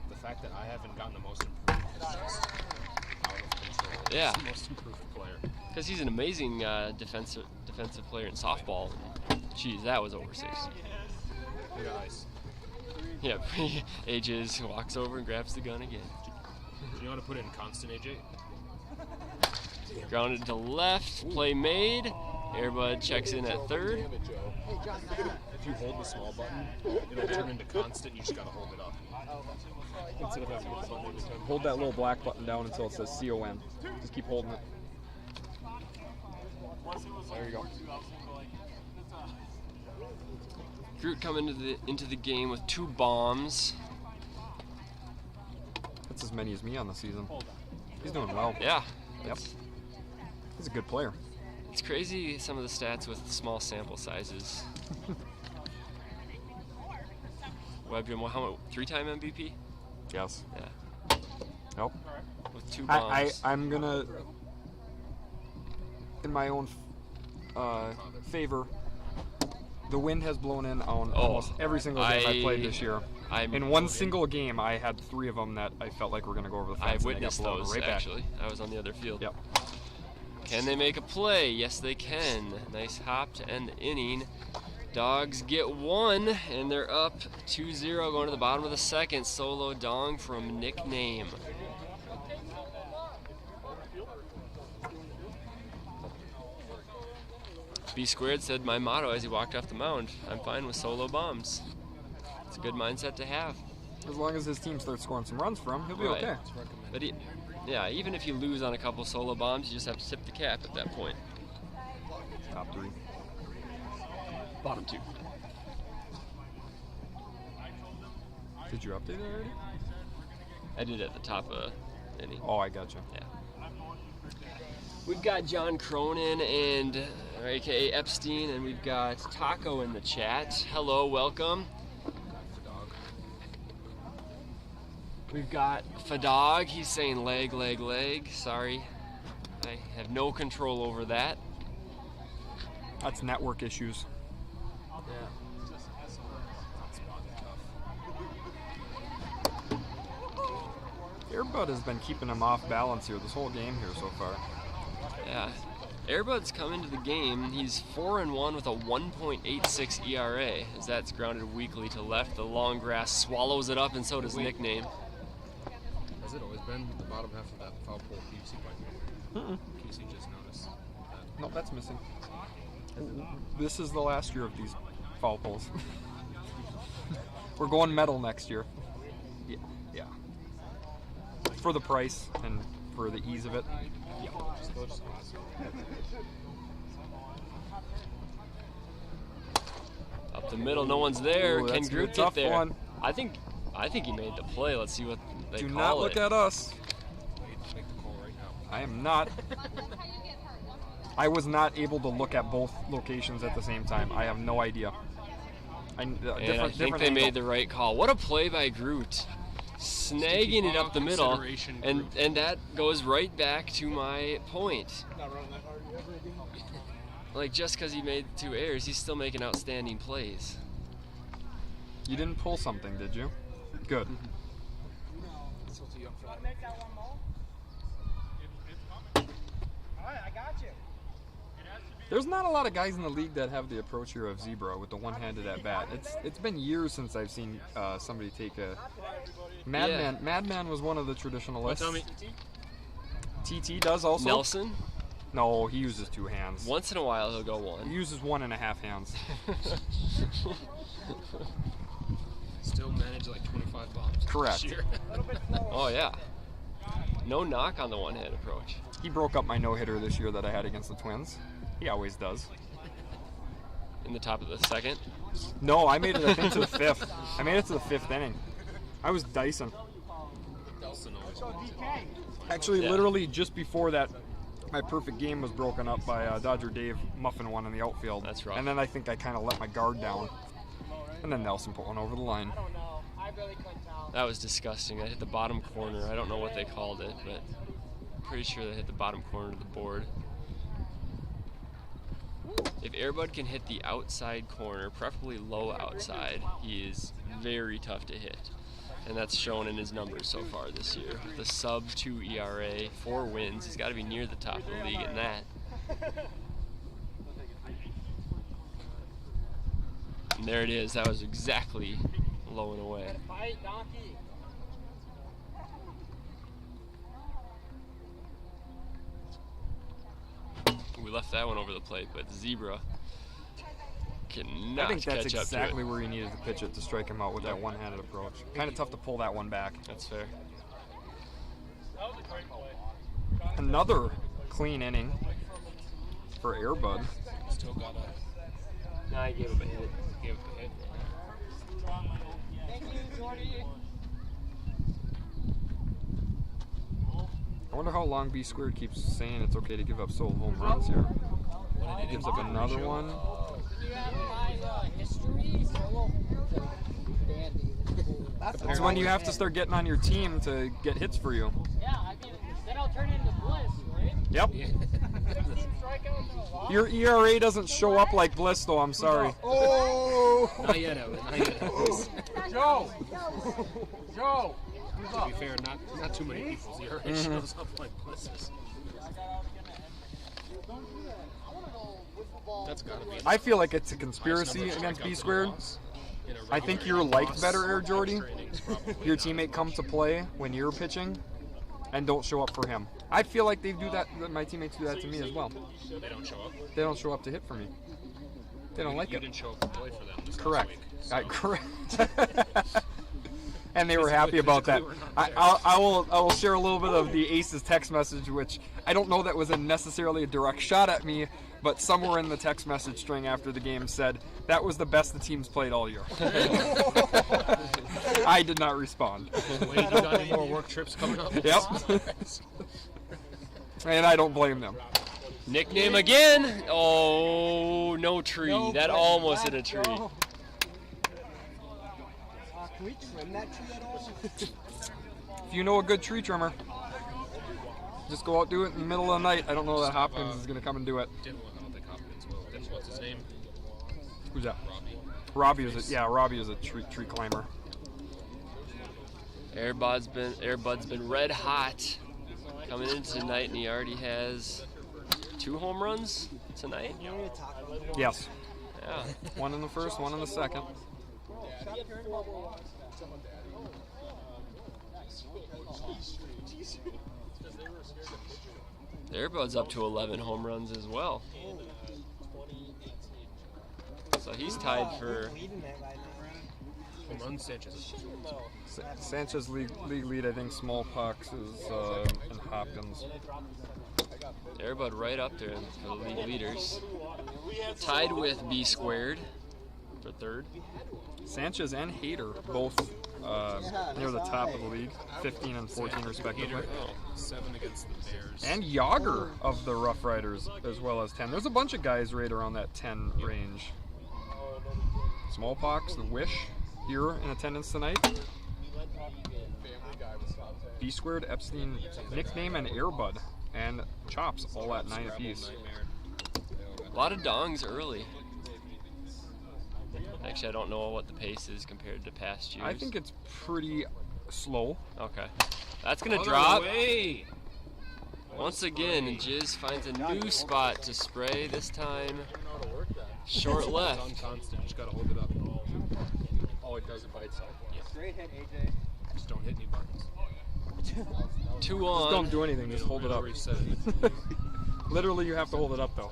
the fact that I haven't gotten the most improved is just out of control. Yeah. He's the most improved player. Because he's an amazing defensive player in softball. Jeez, that was over 60. Look at ice. Yep. Ages, walks over and grabs the gun again. Do you know how to put it in constant, AJ? Grounded to left, play made. Airbud checks in at 3rd. If you hold the small button, it'll turn into constant. You just gotta hold it up. Instead of having to hit the button every time. Hold that little black button down until it says CON. Just keep holding it. There you go. Groot coming into the game with 2 bombs. That's as many as me on the season. He's doing well. Yeah. Yep. He's a good player. It's crazy some of the stats with small sample sizes. Webjam, how much? 3-time MVP? Yes. Yeah. Nope. With 2 bombs. I'm gonna, in my own favor, the wind has blown in on almost every single game I played this year. In one single game, I had 3 of them that I felt like were going to go over the fence. I witnessed those, right actually. I was on the other field. Yep. Can they make a play? Yes, they can. Nice hop to end the inning. Dogs get 1, and they're up 2-0 going to the bottom of the 2nd. Solo dong from Nickname. B Squared said my motto as he walked off the mound, I'm fine with solo bombs. It's a good mindset to have. As long as his team starts scoring some runs for him, he'll be Right. okay. But yeah, even if you lose on a couple solo bombs, you just have to tip the cap at that point. Top 3. Bottom 2. Did you update it already? I did at the top of inning. Oh, I gotcha. Yeah. We've got John Cronin and aka Epstein, and we've got Taco in the chat. Hello, welcome. We've got Fadog. He's saying leg, leg, leg. Sorry, I have no control over that. That's network issues. Yeah. Airbud has been keeping him off balance here this whole game here so far. Yeah. Airbud's come into the game. He's 4-1 with a 1.86 ERA, as that's grounded weakly to left. The long grass swallows it up, and so does Nickname. Has it always been the bottom half of that foul pole PVC pipe? In case you just noticed that. No, that's missing. This is the last year of these foul poles. We're going metal next year. Yeah. For the price and for the ease of it. Yeah. Up the middle, no one's there. Ooh, Can that's a Groot tough get there? one. I think he made the play. Let's see what they Do call not look it. at us. Make the call right now. I am not. I was not able to look at both locations at the same time. I have no idea. And I think they made the right call. What a play by Groot. Snagging it up the middle. And that goes right back to my point. Like, just because he made 2 errors, he's still making outstanding plays. You didn't pull something, did you? Good. There's not a lot of guys in the league that have the approach here of Zebra with the one-handed at bat. It's been years since I've seen somebody take a Madman. Yeah. Madman was one of the traditionalists. Tell me, TT does also. Nelson? No, he uses 2 hands. Once in a while, he'll go 1. He uses 1.5 hands. still managed like 25 bombs. Correct. This year. Oh, yeah. No knock on the one-hand approach. He broke up my no-hitter this year that I had against the Twins. He always does. In the top of the second? No, I made it, I think, to the 5th. I made it to the 5th inning. I was dicing. Actually, Yeah. literally just before that, my perfect game was broken up by Dodger Dave muffing one in the outfield. That's right. And then I think I kind of let my guard down. And then Nelson put one over the line. That was disgusting. I hit the bottom corner. I don't know what they called it, but I'm pretty sure they hit the bottom corner of the board. If Airbud can hit the outside corner, preferably low outside, he is very tough to hit. And that's shown in his numbers so far this year. With a sub-2 ERA, 4 wins, he's got to be near the top of the league in that. And there it is. That was exactly low and away. We left that one over the plate, but Zebra cannot I think that's catch up exactly to it. where he needed to pitch it to strike him out with that one-handed approach. Kind of tough to pull that one back. That's fair. Another clean inning for Airbud. Still got a. No, I gave him a hit. Gave it a hit. Thank you, Jordy. I wonder how long B squared keeps saying it's okay to give up solo home runs here. Gives up another one. You have my history, solo. It's when you have to start getting on your team to get hits for you. Yeah, I mean, then I'll turn into Bliss, right? Yep. 16 strikeouts. Your ERA doesn't show up like Bliss, though. I'm sorry. Oh! Not yet, Evan. Not yet. Joe! Joe! To be fair, not too many people's ERA shows up like Bliss's. That's gotta be. I feel like it's a conspiracy against B squared. I think you're liked better, Air Jordy. Your teammate comes to play when you're pitching and don't show up for him. I feel like they do that. My teammates do that to me as well. They don't show up. They don't show up to hit for me. They don't like You it. didn't show up to play for them this Correct. last week, so. Correct. And they were happy about that. I will share a little bit of the Aces text message, which I don't know that was necessarily a direct shot at me, but somewhere in the text message string after the game said, that was the best the team's played all year. I did not respond. Wait, you got any more work trips coming up? Yep. And I don't blame them. Nickname again. Oh, no tree. That almost hit a tree. Can we trim that tree at all? If you know a good tree trimmer, just go out do it in the middle of the night. I don't know that Hopkins is going to come and do it. I don't think Hopkins will. Then what's his name? Who's that? Robbie. Robbie is a tree climber. Airbud's been red hot coming into tonight, and he already has 2 home runs tonight. Yes. Yeah. 1 in the first, 1 in the second. Airbud's up to 11 home runs as well. So he's tied for home runs. Sanchez. Sanchez league lead, I think. Smallpox is in Hopkins. Airbud right up there for the league leaders. Tied with B squared for third. Sanchez and Hader both near the top of the league, 15 and 14 respectively. 7 against the Bears. And Yager of the Rough Riders as well as 10. There's a bunch of guys right around that 10 range. Smallpox, the Wish, here in attendance tonight. B squared, Epstein, nickname, and Airbud, and Chops all at 9 apiece. A lot of dongs early. Actually, I don't know what the pace is compared to past years. I think it's pretty slow. Okay. That's going to drop. Once again, Jizz finds a new spot to spray, this time short left. Unconstant, just gotta hold it up. Oh, it does it by itself. Yeah. Great hit, AJ. Just don't hit any buttons. 2 on. Just don't do anything, just hold it up. Literally, you have to hold it up, though.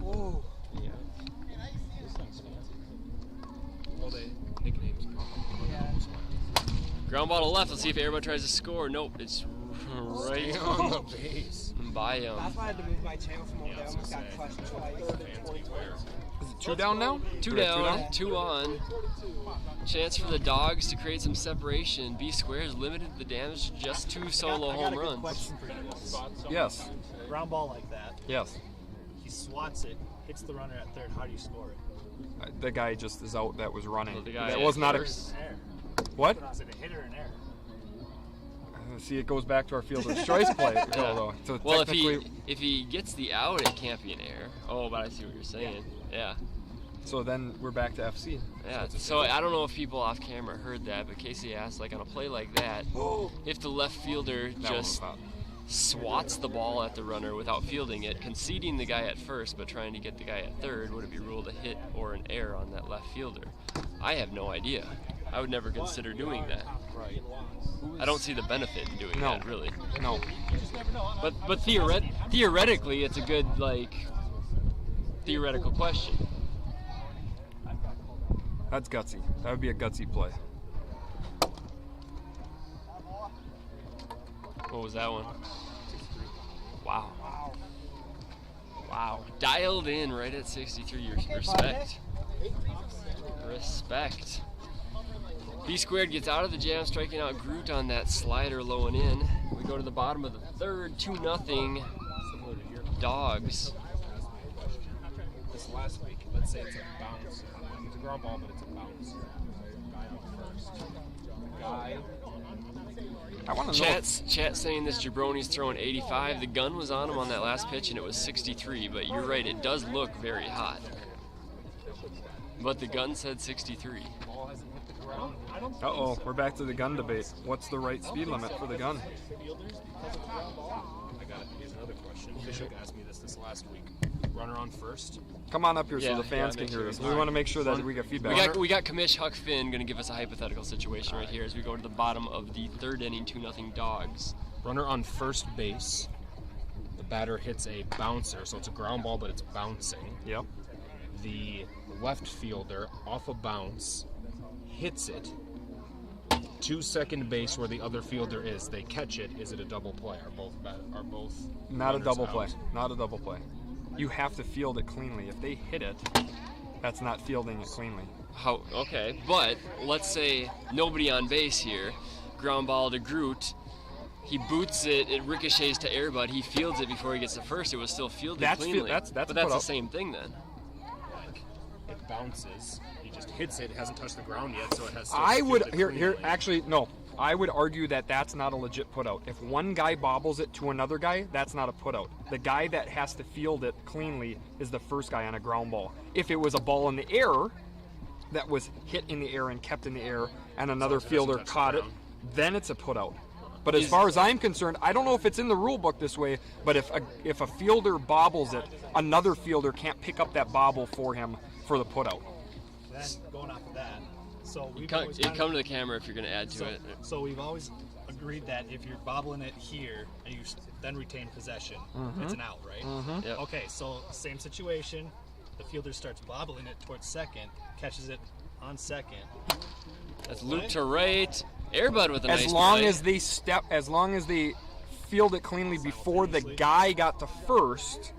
Whoa. Yeah. Well, they nicknames. Ground ball to left. Let's see if Airbud tries to score. Nope, it's right on the base. By him. That's why I had to move my channel from over there. I almost got crushed twice. Is it 2 down now? 2 down, 2 on. Chance for the Dogs to create some separation. B squares limited the damage to just 2 solo home runs. Question for you. Yes. Ground ball like that. Yes. He swats it, hits the runner at third. How do you score it? The guy just is out that was running. Oh, the guy that was not a. Air. What? Is it a hit or an air? See, it goes back to our fielder's choice play. Though. So well, if he gets the out, it can't be an error. Oh, but I see what you're saying. Yeah. So then we're back to FC. Yeah. So I don't know if people off camera heard that, but Casey asked, like on a play like that, if the left fielder just swats the ball at the runner without fielding it, conceding the guy at first but trying to get the guy at third, would it be ruled a hit or an error on that left fielder? I have no idea. I would never consider doing that. Right. I don't see the benefit in doing that, really. No. But theoretically, it's a good, theoretical question. That's gutsy. That would be a gutsy play. What was that one? Wow. Wow. Dialed in right at 63. Respect. Respect. B squared gets out of the jam, striking out Groot on that slider low and in. We go to the bottom of the third, 2-0 Dogs. This last week, let's say it's a bounce. It's a ground ball, but it's a bounce. Guy on first. Guy. I want to know. Chat saying this jabroni's throwing 85. The gun was on him on that last pitch, and it was 63. But you're right, it does look very hot. But the gun said 63. Uh-oh, we're back to the gun debate. What's the right speed limit for the gun? I got it. Here's another question. Bishop asked me this last week. Runner on first. Come on up here so the fans can hear this. We want to make sure that we get feedback. We got Commish Huck Finn going to give us a hypothetical situation right here as we go to the bottom of the third inning, 2-0 Dogs. Runner on first base. The batter hits a bouncer, so it's a ground ball, but it's bouncing. Yep. The left fielder, off a bounce, hits it to second base where the other fielder is. They catch it. Is it a double play? Are both not a double out? play. Not a double play. You have to field it cleanly. If they hit it, that's not fielding it cleanly. Okay, but let's say nobody on base here. Ground ball to Groot. He boots it. It ricochets to Airbud. He fields it before he gets to first. It was still fielded cleanly. That's the same thing then. It bounces. He just hits it. It hasn't touched the ground yet, so it has. Actually no. I would argue that that's not a legit put out. If one guy bobbles it to another guy, that's not a put out. The guy that has to field it cleanly is the first guy on a ground ball. If it was a ball in the air, that was hit in the air and kept in the air, and another fielder caught it, then it's a putout. But as far as I'm concerned, I don't know if it's in the rule book this way, but if a fielder bobbles it, another fielder can't pick up that bobble for him for the putout. Then going off of that, so you come to the camera if you're going to add to it. So we've always agreed that if you're bobbling it here and you then retain possession, it's an out, right? Yep. Okay, so same situation. The fielder starts bobbling it towards second, catches it on second. That's loop to right. Airbud with a nice As long play. as they field it cleanly before the guy got to first,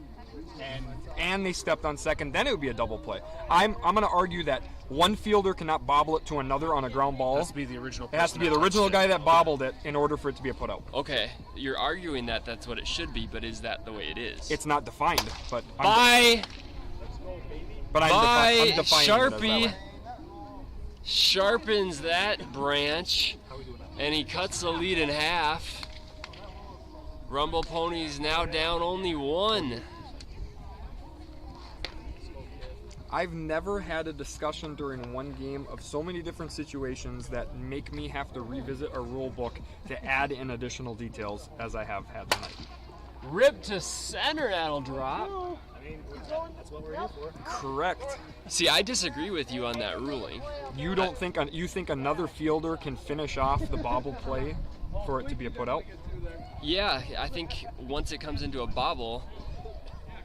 and they stepped on second, then it would be a double play. I'm going to argue that one fielder cannot bobble it to another on a ground ball. It has to be the original. It has to be the original guy that bobbled it in order for it to be a putout. Okay, you're arguing that that's what it should be, but is that the way it is? It's not defined, but I'm defining it as that Sharpie way. sharpens that branch, and he cuts the lead in half. Rumble Ponies now down only 1. I've never had a discussion during one game of so many different situations that make me have to revisit a rule book to add in additional details as I have had tonight. Rip to center, that'll drop. I mean, that's what we're here for. Correct. See, I disagree with you on that ruling. You don't think you think another fielder can finish off the bobble play for it to be a putout? Yeah, I think once it comes into a bobble,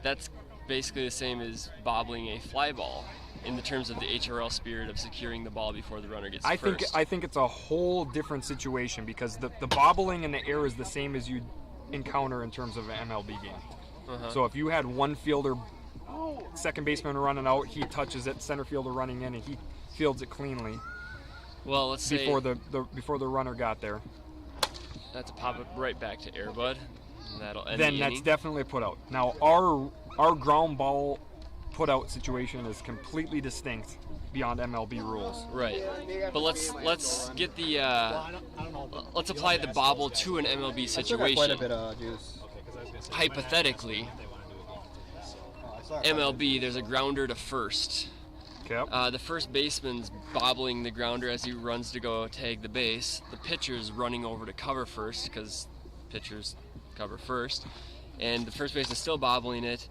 that's basically the same as bobbling a fly ball in the terms of the HRL spirit of securing the ball before the runner gets first. I think it's a whole different situation because the bobbling in the air is the same as you encounter in terms of an MLB game. So if you had one fielder, second baseman running out, he touches it, center fielder running in, and he fields it cleanly. Well, let's say before the runner got there. That's a pop it right back to Airbud. That'll end Then the that's inning. definitely a putout. Now our ground ball putout situation is completely distinct beyond MLB rules. Right, but let's get the let's apply the bobble to an MLB situation. Quite a bit of juice. Hypothetically, MLB, there's a grounder to first. Okay. The first baseman's bobbling the grounder as he runs to go tag the base. The pitcher's running over to cover first because pitchers cover first, and the first baseman's still bobbling it.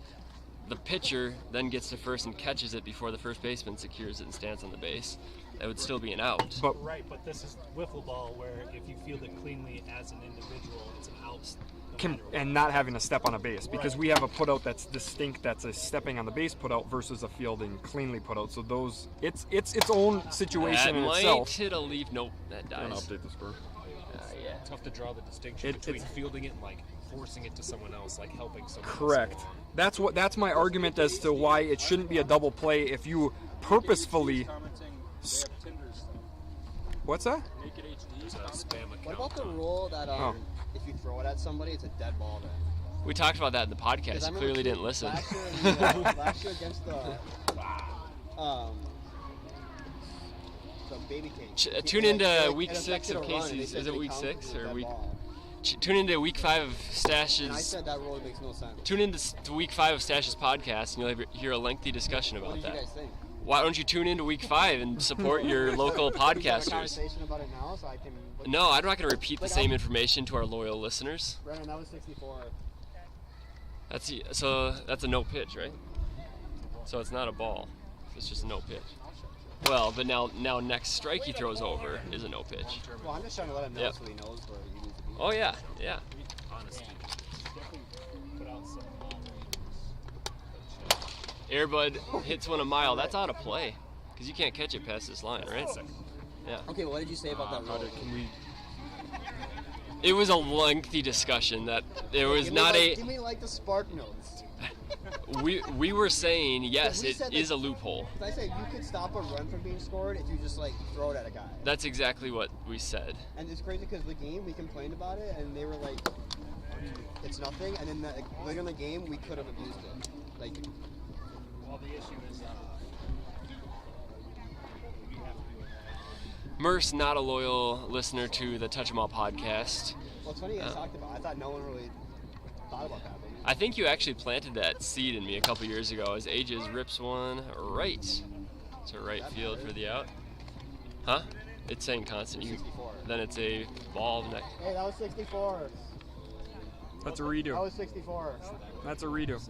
The pitcher then gets to first and catches it before the first baseman secures it and stands on the base. That would still be an out. Right, but this is wiffle ball where if you field it cleanly as an individual, it's an out. And not having to step on a base because we have a putout that's distinct, that's a stepping on the base putout versus a fielding cleanly putout. So those, it's its own situation in might itself. Hit a leaf. Nope, that dies. I'm gonna update the score. Yeah. Tough to draw the distinction between fielding it and like forcing it to someone else, like helping someone Correct. else. That's my argument as to why it shouldn't be a double play if you purposefully. What's that? What about the rule that if you throw it at somebody, it's a dead ball then? We talked about that in the podcast. You clearly didn't listen. Last year against the baby cage. Tune into week 6 of Casey's. Is it week 6 or week? Tune into week 5 of Stash's. And I said that rule makes no sense. Tune into week 5 of Stash's podcast, and you'll hear a lengthy discussion about that. What did you guys think? Why don't you tune into week 5 and support your local podcasters? Conversation about it now, so I can. No, I'm not going to repeat the same information to our loyal listeners. Brennan, that was 64. That's a no pitch, right? So it's not a ball. It's just a no pitch. Well, but now next strike he throws over is a no pitch. Well, I'm just trying to let him know so he knows where he needs to be. Oh yeah. Honesty. Airbud hits one a mile. That's out of play because you can't catch it past this line, right? Yeah. Okay, what did you say about that rule? It was a lengthy discussion that there was not a. Give me like the spark notes. We were saying yes, it is a loophole. I said you could stop a run from being scored if you just like throw it at a guy. That's exactly what we said. And it's crazy because the game we complained about it and they were like, it's nothing. And then later in the game we could have abused it. Like. Well, the issue is. Merce, not a loyal listener to the Touch 'Em All podcast. Well, it's funny you guys talked about it. I thought no one really thought about that. I think you actually planted that seed in me a couple years ago as Ages rips one right. to right field for the out. Huh? It's saying constant. Then it's a ball. Hey, that was 64. That's a redo. That was 64. That's a redo.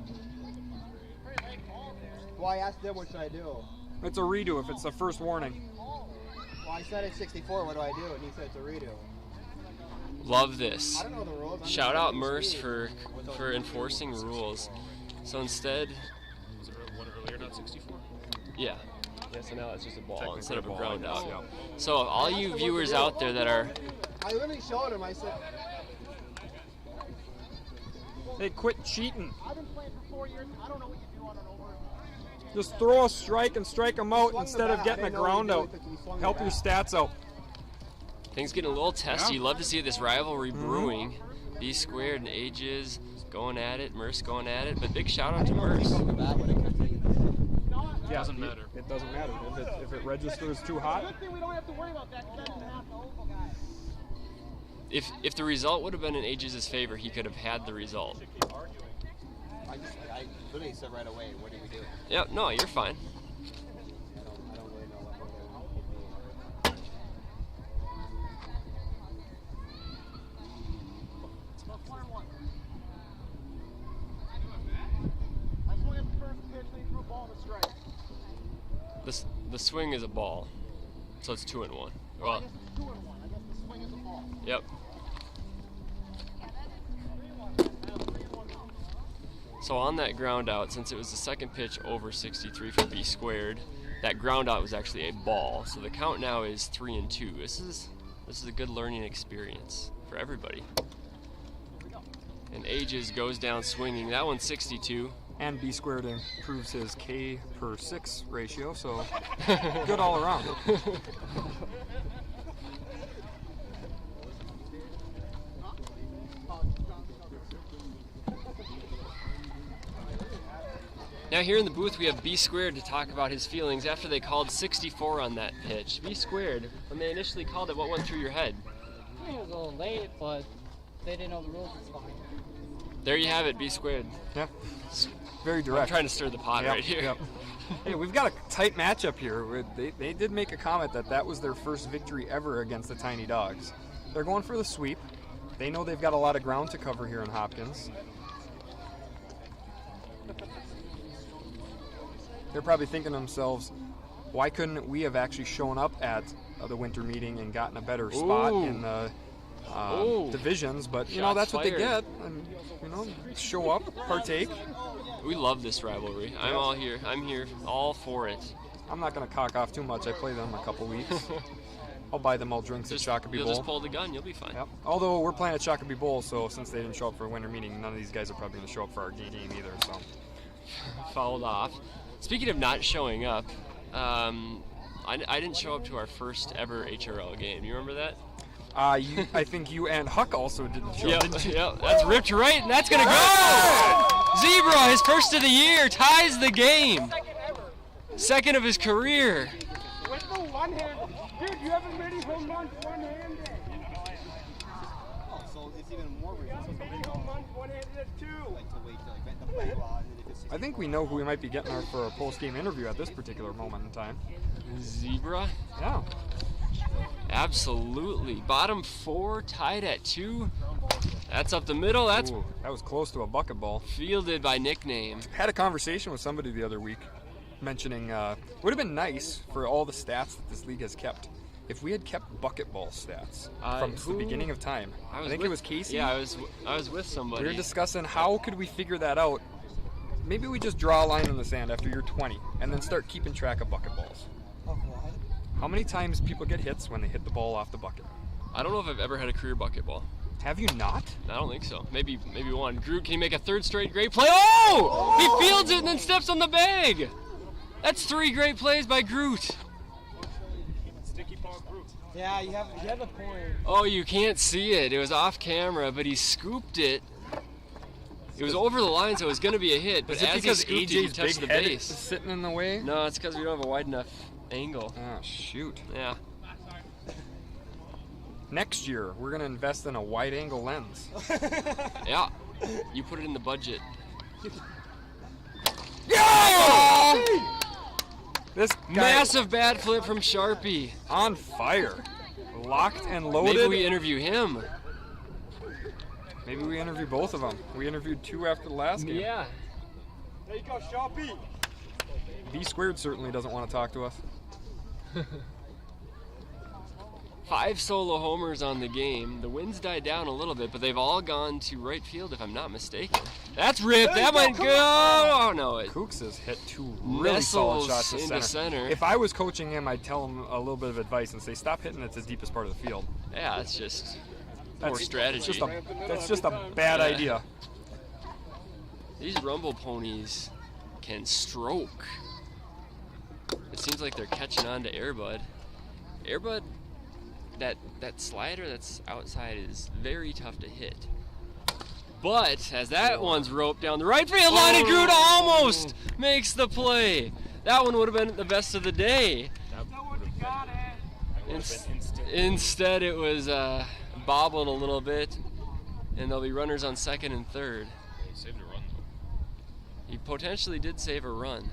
Well, I asked him what should I do. It's a redo if it's the first warning. Well, I said it's 64. What do I do? And he said it's a redo. Love this. I don't know the rules. Shout out Merce for enforcing rules. So instead, Was it one earlier, not 64? yeah. So now it's just a ball Technically instead of a ball, ground I guess, out. yeah. So all you viewers out there that are, I literally showed him. I said, Hey, quit cheating. I've been playing for 4 years. I don't know what you do on an over. Just throw a strike and strike them out Swung the instead of bat. getting I a didn't know what ground he out. did. He swung the Help your bat. stats out. things getting a little testy. Yeah. Love to see this rivalry brewing. B squared and Ages going at it, Merce going at it. But big shout out to Merce. Yeah, Doesn't matter. It doesn't matter. If it registers too hot, Good thing we don't have to worry about that. 'Cause that doesn't happen to oval guys. If the result would have been in Ages' favor, he could have had the result. I literally said right away, what do we do? Yep, no, you're fine. I don't really know what I swung at the first pitch, they threw a ball to strike. The swing is a ball, so it's 2 and 1. I Well, guess it's 2 and 1. I guess the swing is a ball. yep. So on that ground out, since it was the second pitch over 63 for B squared, that ground out was actually a ball. So the count now is 3 and 2. This is a good learning experience for everybody. And Ages goes down swinging. That one's 62. and B squared improves his K per 6 ratio, so good all around. Now here in the booth we have B squared to talk about his feelings after they called 64 on that pitch. B squared, when they initially called it, what went through your head? I think it was a little late, but they didn't know the rules. It's fine. There you have it, B squared. Yeah, very direct. I'm trying to stir the pot Yep, right here. yep. Hey, we've got a tight matchup here. They did make a comment that was their first victory ever against the Tiny Dogs. They're going for the sweep. They know they've got a lot of ground to cover here in Hopkins. They're probably thinking to themselves, why couldn't we have actually shown up at the winter meeting and gotten a better spot in the divisions? But, you know, Shots that's what they fired. get. And, you know, show up, partake. We love this rivalry. I'm all here. I'm here all for it. I'm not going to cock off too much. I play them a couple weeks. I'll buy them all drinks at Shakopee You'll Bowl. just pull the gun. You'll be fine. Yep. Although we're playing at Shakopee Bowl, so since they didn't show up for a winter meeting, none of these guys are probably going to show up for our game either. So Fouled off. Speaking of not showing up, I didn't show up to our first ever HRL game. You remember that? I think you and Huck also didn't show up. Didn't you? Yep. That's ripped right, and that's gonna go. Zebra, his first of the year, ties the game. Second of his career. With the one hand, dude, you haven't made any home runs one-handed. Oh, so it's even more reason. You haven't made home runs one-handed too. Like to wait to like vent the play law, and then if it's I think we know who we might be getting for a post-game interview at this particular moment in time. Zebra. Yeah. Absolutely. Bottom 4 tied at 2. That's up the middle. That's Ooh, that was close to a bucket ball. fielded by nickname. Had a conversation with somebody the other week mentioning would have been nice for all the stats that this league has kept if we had kept bucket ball stats from the beginning of time. I think it was Casey. Yeah, I was with somebody. We were discussing how could we figure that out. Maybe we just draw a line in the sand after you're 20 and then start keeping track of bucket balls. How many times people get hits when they hit the ball off the bucket? I don't know if I've ever had a career bucket ball. Have you not? I don't think so. Maybe one. Groot, can he make a third straight great play? Oh! He fields it and then steps on the bag. That's 3 great plays by Groot. Sticky ball Groot. Yeah, you have a point. Oh, you can't see it. It was off camera, but he scooped it. It was over the line, so it was going to be a hit. But Is it as he because scooped it, he AJ's touched the big head is base. sitting in the way? No, it's because we don't have a wide enough angle. Oh, shoot. Yeah. Next year, we're going to invest in a wide-angle lens. Yeah. You put it in the budget. Yeah! This guy Massive bad flip from Sharpie. on fire. Locked and loaded. Maybe we interview him. Maybe we interview both of them. We interviewed 2 after the last game. Yeah. There you go, Sharpie. B² certainly doesn't want to talk to us. 5 solo homers on the game. The winds died down a little bit, but they've all gone to right field, if I'm not mistaken. That's ripped. That might go. Oh no! It Kooks has hit 2 really solid shots to into center. center. If I was coaching him, I'd tell him a little bit of advice and say, stop hitting it to the deepest part of the field. Yeah, it's just poor strategy. That's just a bad idea. These Rumble Ponies can stroke. It seems like they're catching on to Airbud. Airbud, that slider that's outside is very tough to hit. But as that one's roped down the right field line, and Groot almost makes the play. That one would have been the best of the day. Instead, it was bobbled a little bit, and there'll be runners on second and third. He saved a run, though. He potentially did save a run.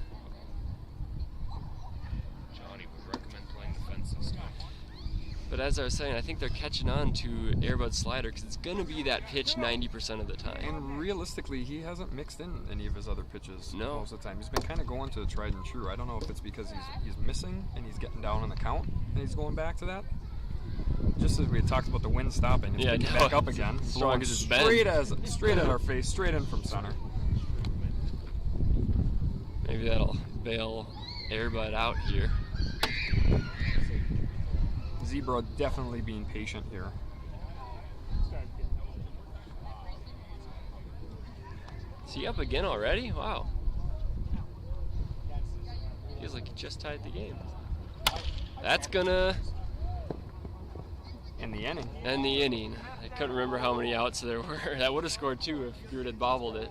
Johnny would recommend playing the fence and stuff. But as I was saying, I think they're catching on to Airbud's slider because it's going to be that pitch 90% of the time. And realistically, he hasn't mixed in any of his other pitches most of the time. He's been kind of going to the tried and true. I don't know if it's because he's missing and he's getting down on the count and he's going back to that. Just as we had talked about the wind stopping, it's picking back up again. Strong as it's been. Straight at our face, straight in from center. Maybe that'll bail Airbud out here. Zebra definitely being patient here. Is he up again already? Wow. Feels like he just tied the game. That's gonna end the inning. End the inning. I couldn't remember how many outs there were. That would have scored 2 if Groot had bobbled it.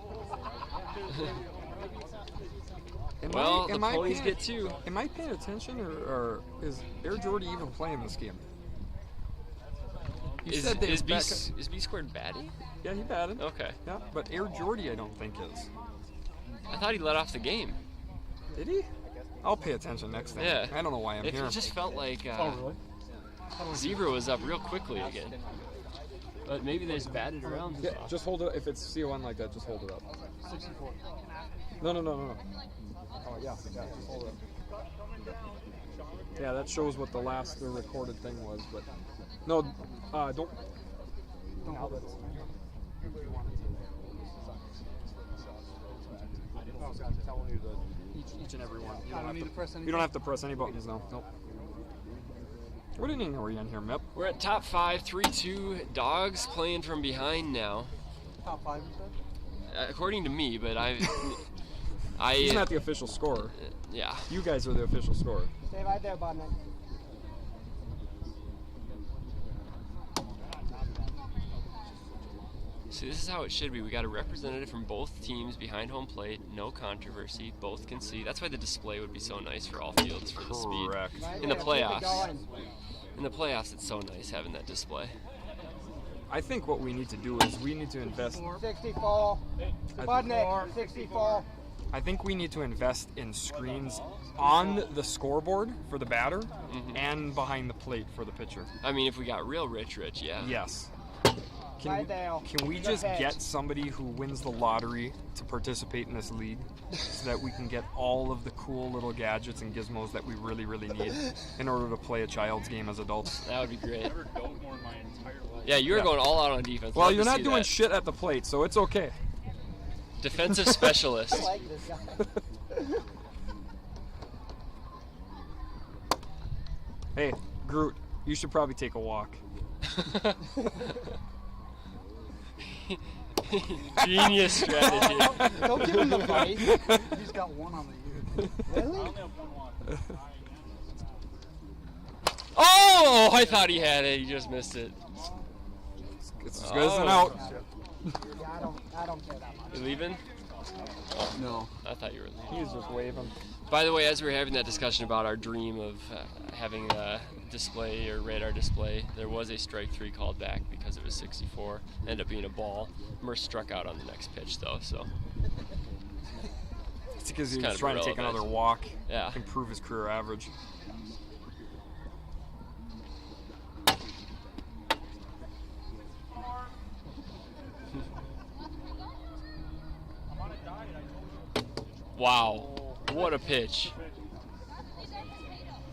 Well, the Ponies get 2. Am I paying attention, or is Air Jordy even playing this game? Is B² batting? Yeah, he batted. Okay. Yeah, but Air Jordy I don't think is. I thought he let off the game. Did he? I'll pay attention next time. Yeah. I don't know why I'm here. It just felt like Zebra was up real quickly again. But maybe they just batted around. Yeah, just hold it. If it's CON like that, just hold it up. 64. No. Oh, yeah, just hold it up. Yeah, that shows what the recorded thing was, but no, don't hold it. Each and every one. You don't have to press any buttons, no. Nope. What inning are we in here, Mip? We're at top 5, 3-2. Dogs playing from behind now. Top 5, you said? According to me, but He's not the official scorer. Yeah. You guys are the official scorer. Stay right there, Bodman. See, this is how it should be. We got a representative from both teams behind home plate. No controversy. Both can see. That's why the display would be so nice for all fields for the speed. Correct. In the playoffs. In the playoffs, it's so nice having that display. I think what we need to do is we need to invest. 64. Budnick, 64. I think we need to invest in screens on the scoreboard for the batter and behind the plate for the pitcher. I mean, if we got real rich, yeah. Yes. Can we just get somebody who wins the lottery to participate in this league so that we can get all of the cool little gadgets and gizmos that we really, really need in order to play a child's game as adults? That would be great. Yeah, you were going all out on defense. Well, you're not doing shit at the plate, so it's okay. Defensive specialist. I like this guy. Hey, Groot, you should probably take a walk. Genius strategy. Don't give him the fight. He's got 1 on the year. Really? Oh, I thought he had it. He just missed it. It's as good as an out. Yeah, I don't care that much. You leaving? No. I thought you were leaving. He was just waving. By the way, as we were having that discussion about our dream of having a display or radar display, there was a strike 3 called back because it was 64. Ended up being a ball. Merce struck out on the next pitch, though, so. because he kind was of trying to take irrelevant. another walk, Yeah. improve his career average. Wow, what a pitch.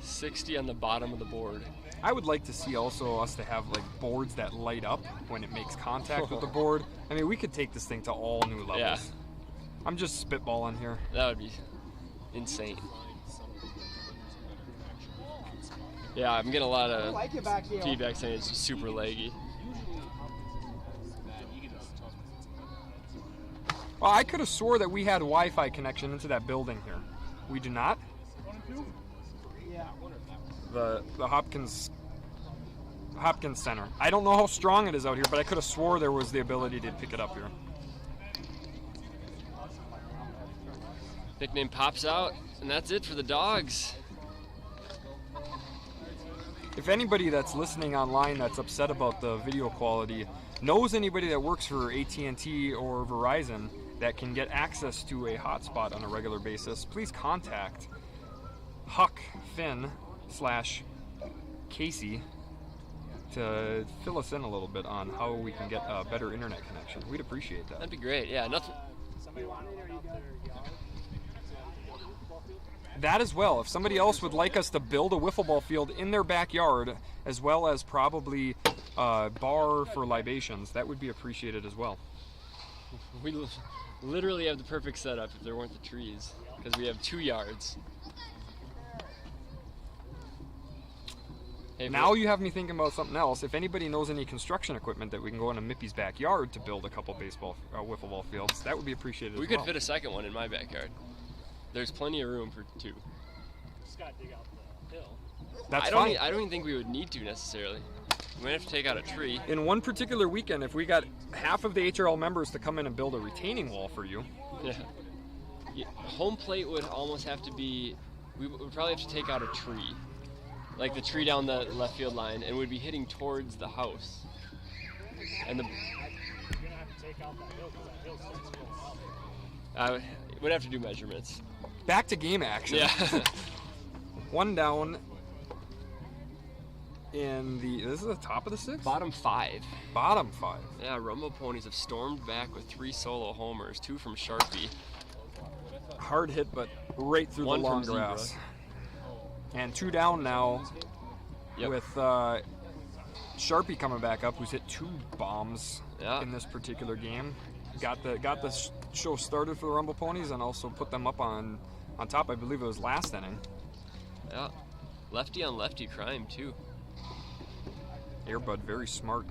60 on the bottom of the board. I would like to see also us to have like boards that light up when it makes contact with the board. I mean, we could take this thing to all new levels. Yeah. I'm just spitballing here. That would be insane. Yeah, I'm getting a lot of feedback saying it's super laggy. Well, I could have swore that we had Wi-Fi connection into that building here. We do not? The Hopkins Center. I don't know how strong it is out here, but I could have swore there was the ability to pick it up here. Nickname pops out, and that's it for the Dogs. If anybody that's listening online that's upset about the video quality knows anybody that works for AT&T or Verizon that can get access to a hotspot on a regular basis, please contact Huck Finn / Casey to fill us in a little bit on how we can get a better internet connection. We'd appreciate that. That'd be great. Yeah, nothing. That as well. If somebody else would like us to build a wiffle ball field in their backyard, as well as probably a bar for libations, that would be appreciated as well. We literally have the perfect setup if there weren't the trees, because we have 2 yards. Hey, now you have me thinking about something else. If anybody knows any construction equipment that we can go into Mippy's backyard to build a couple wiffle ball fields, that would be appreciated we as could well. fit a second one in my backyard. There's plenty of room for 2. Just gotta dig out the hill. That's I fine. don't even think we would need to necessarily. We might have to take out a tree. In one particular weekend, if we got half of the HRL members to come in and build a retaining wall for you. Yeah, home plate would almost have to be, we would probably have to take out a tree. Like the tree down the left field line, and we'd be hitting towards the house. And You're gonna have to take out that hill because that hill starts going up. I would have to do measurements. Back to game action. Yeah. One down in the, this is the top of the 6th? Bottom 5. Bottom 5. Yeah, Rumble Ponies have stormed back with 3 solo homers, 2 from Sharpie. Hard hit, but right through One the long from grass. And 2 down now with Sharpie coming back up, who's hit 2 bombs in this particular game. Got the show started for the Rumble Ponies and also put them up on top. I believe it was last inning. Yeah, lefty on lefty crime too. Airbud very smart,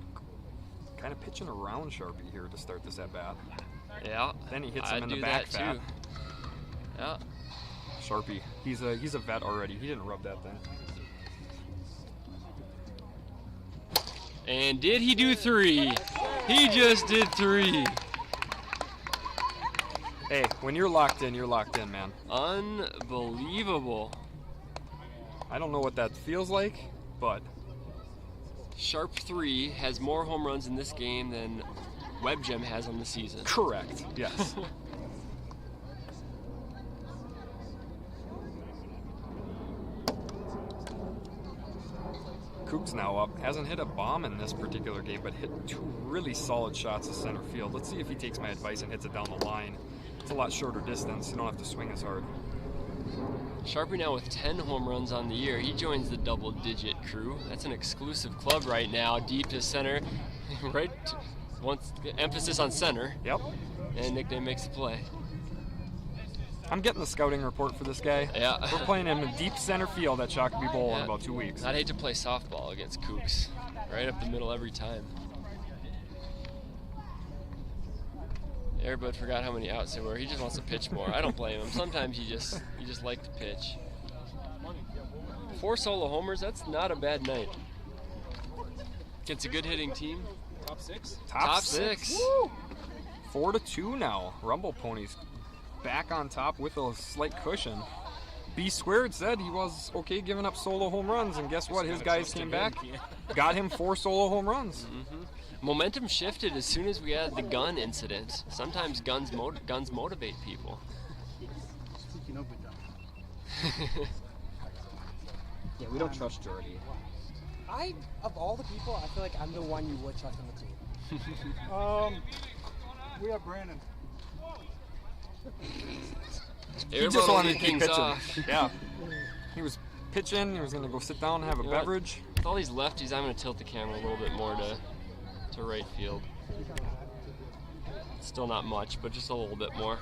kind of pitching around Sharpie here to start this at bat. Yeah. Then he hits him in the back fat. Too. Yeah. Sharpie, he's a vet already. He didn't rub that thing. And did he do 3? He just did 3. Hey, when you're locked in, man. Unbelievable. I don't know what that feels like, but Sharp 3 has more home runs in this game than WebGem has on the season. Correct. Yes. Kook's now up. Hasn't hit a bomb in this particular game, but hit 2 really solid shots to center field. Let's see if he takes my advice and hits it down the line. It's a lot shorter distance. You don't have to swing as hard. Sharpie now with 10 home runs on the year. He joins the double-digit crew. That's an exclusive club right now, deep to center. Right, once emphasis on center. Yep. And nickname makes the play. I'm getting the scouting report for this guy. Yeah. We're playing him in deep center field at Shakopee Bowl in about 2 weeks. I'd hate to play softball against Kooks. Right up the middle every time. Airbud forgot how many outs there were. He just wants to pitch more. I don't blame him. Sometimes you just like to pitch. 4 solo homers, that's not a bad night. It's a good hitting team. Top 6? Top 6. 4-2 now. Rumble Ponies back on top with a slight cushion. B Squared said he was okay giving up solo home runs, and guess what? His guys came back, got him 4 solo home runs. Mm-hmm. Momentum shifted as soon as we had the gun incident. Sometimes guns motivate people. Nobody does. Yeah, we don't trust Jordy. Of all the people, I feel like I'm the one you would trust on the team. We have Brandon. He just wanted to keep pitching. Yeah. He was pitching. He was going to go sit down and have a beverage. With all these lefties, I'm going to tilt the camera a little bit more to right field. Still not much, but just a little bit more.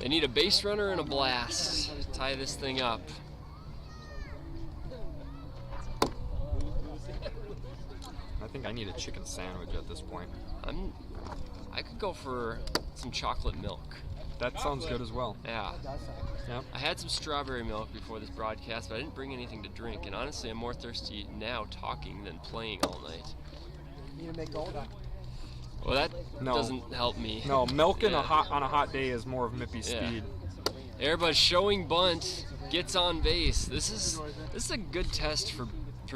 They need a base runner and a blast to tie this thing up. I think I need a chicken sandwich at this point. I could go for some chocolate milk. That sounds good as well. Yeah. Yep. I had some strawberry milk before this broadcast, but I didn't bring anything to drink. And honestly, I'm more thirsty now talking than playing all night. You need to make gold. Well, that doesn't help me. No, milk on a hot day is more of Mippy's speed. Everybody's showing bunt, gets on base. This is a good test for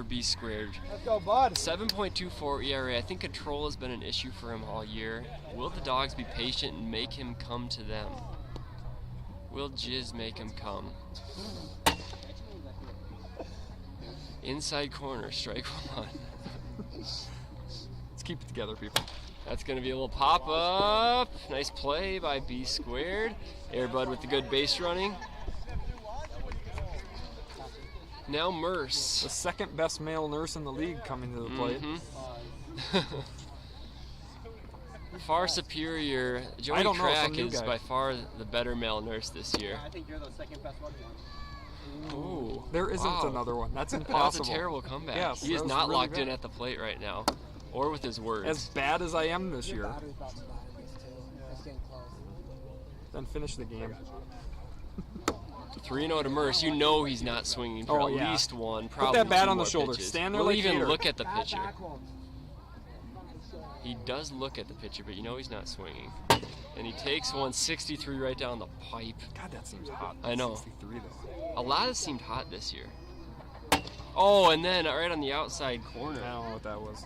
B squared. Let's go, bud. 7.24 ERA. I think control has been an issue for him all year. Will the dogs be patient and make him come to them? Will Jizz make him come? Inside corner, strike one. Let's keep it together, people. That's going to be a little pop-up. Nice play by B squared. Airbud with the good base running. Now Merce. The second best male nurse in the league coming to the plate. Far superior. Joey Crack is by far the better male nurse this year. I think you're the second best one. Ooh. There isn't another one. That's impossible. That's a terrible comeback. Yes, he is not really locked in at the plate right now, or with his words. As bad as I am this year. Then finish the game. 3-0 to Merce. You know he's not swinging for at least one, probably Put that bat two on the more shoulder. pitches. Stand there we'll like even Hater. look at the pitcher. He does look at the pitcher, but you know he's not swinging. And he takes 163 right down the pipe. God, that seems hot. I know. 63 though. A lot has seemed hot this year. Oh, and then right on the outside corner. I don't know what that was.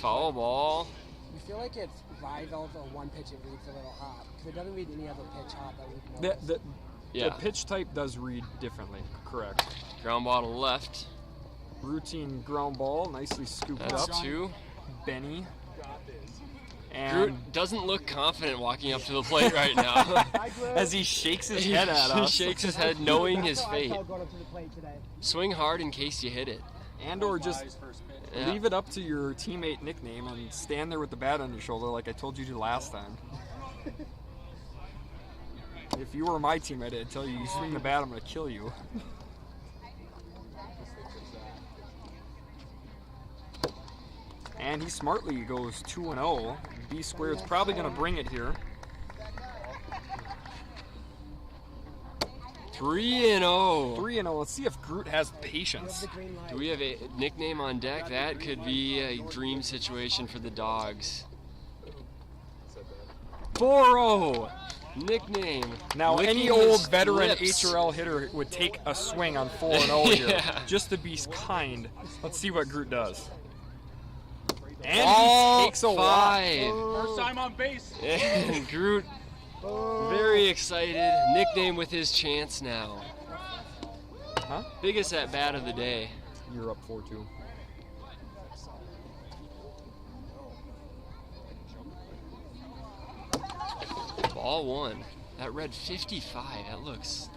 Foul ball. You feel like it's Rival's or one pitch it reads a little hot because it doesn't read any other pitch hot that we've noticed. The pitch type does read differently. Correct. Ground ball to left. Routine ground ball, nicely scooped up. That's two. Benny. And Groot doesn't look confident walking up to the plate right now. as he shakes his head at us. He shakes his head knowing his fate. Going up to the plate today. Swing hard in case you hit it. And or just leave it up to your teammate nickname and stand there with the bat on your shoulder like I told you to last time. If you were my teammate, I'd tell you, you swing the bat, I'm going to kill you. And he smartly goes 2-0. B squared's probably going to bring it here. 3-0. 3-0. Let's see if Groot has patience. Do we have a nickname on deck? That could be a dream situation for the dogs. 4-0. Nickname. Now, Licking any old his veteran lips. HRL hitter would take a swing on 4-0 here, Yeah. just to be kind. Let's see what Groot does. And All he takes a walk. 5. First time on base. And Groot, very excited. Nickname with his chance now. Huh? Biggest at bat of the day. You're up 4-2. Ball one. That read 55. That looks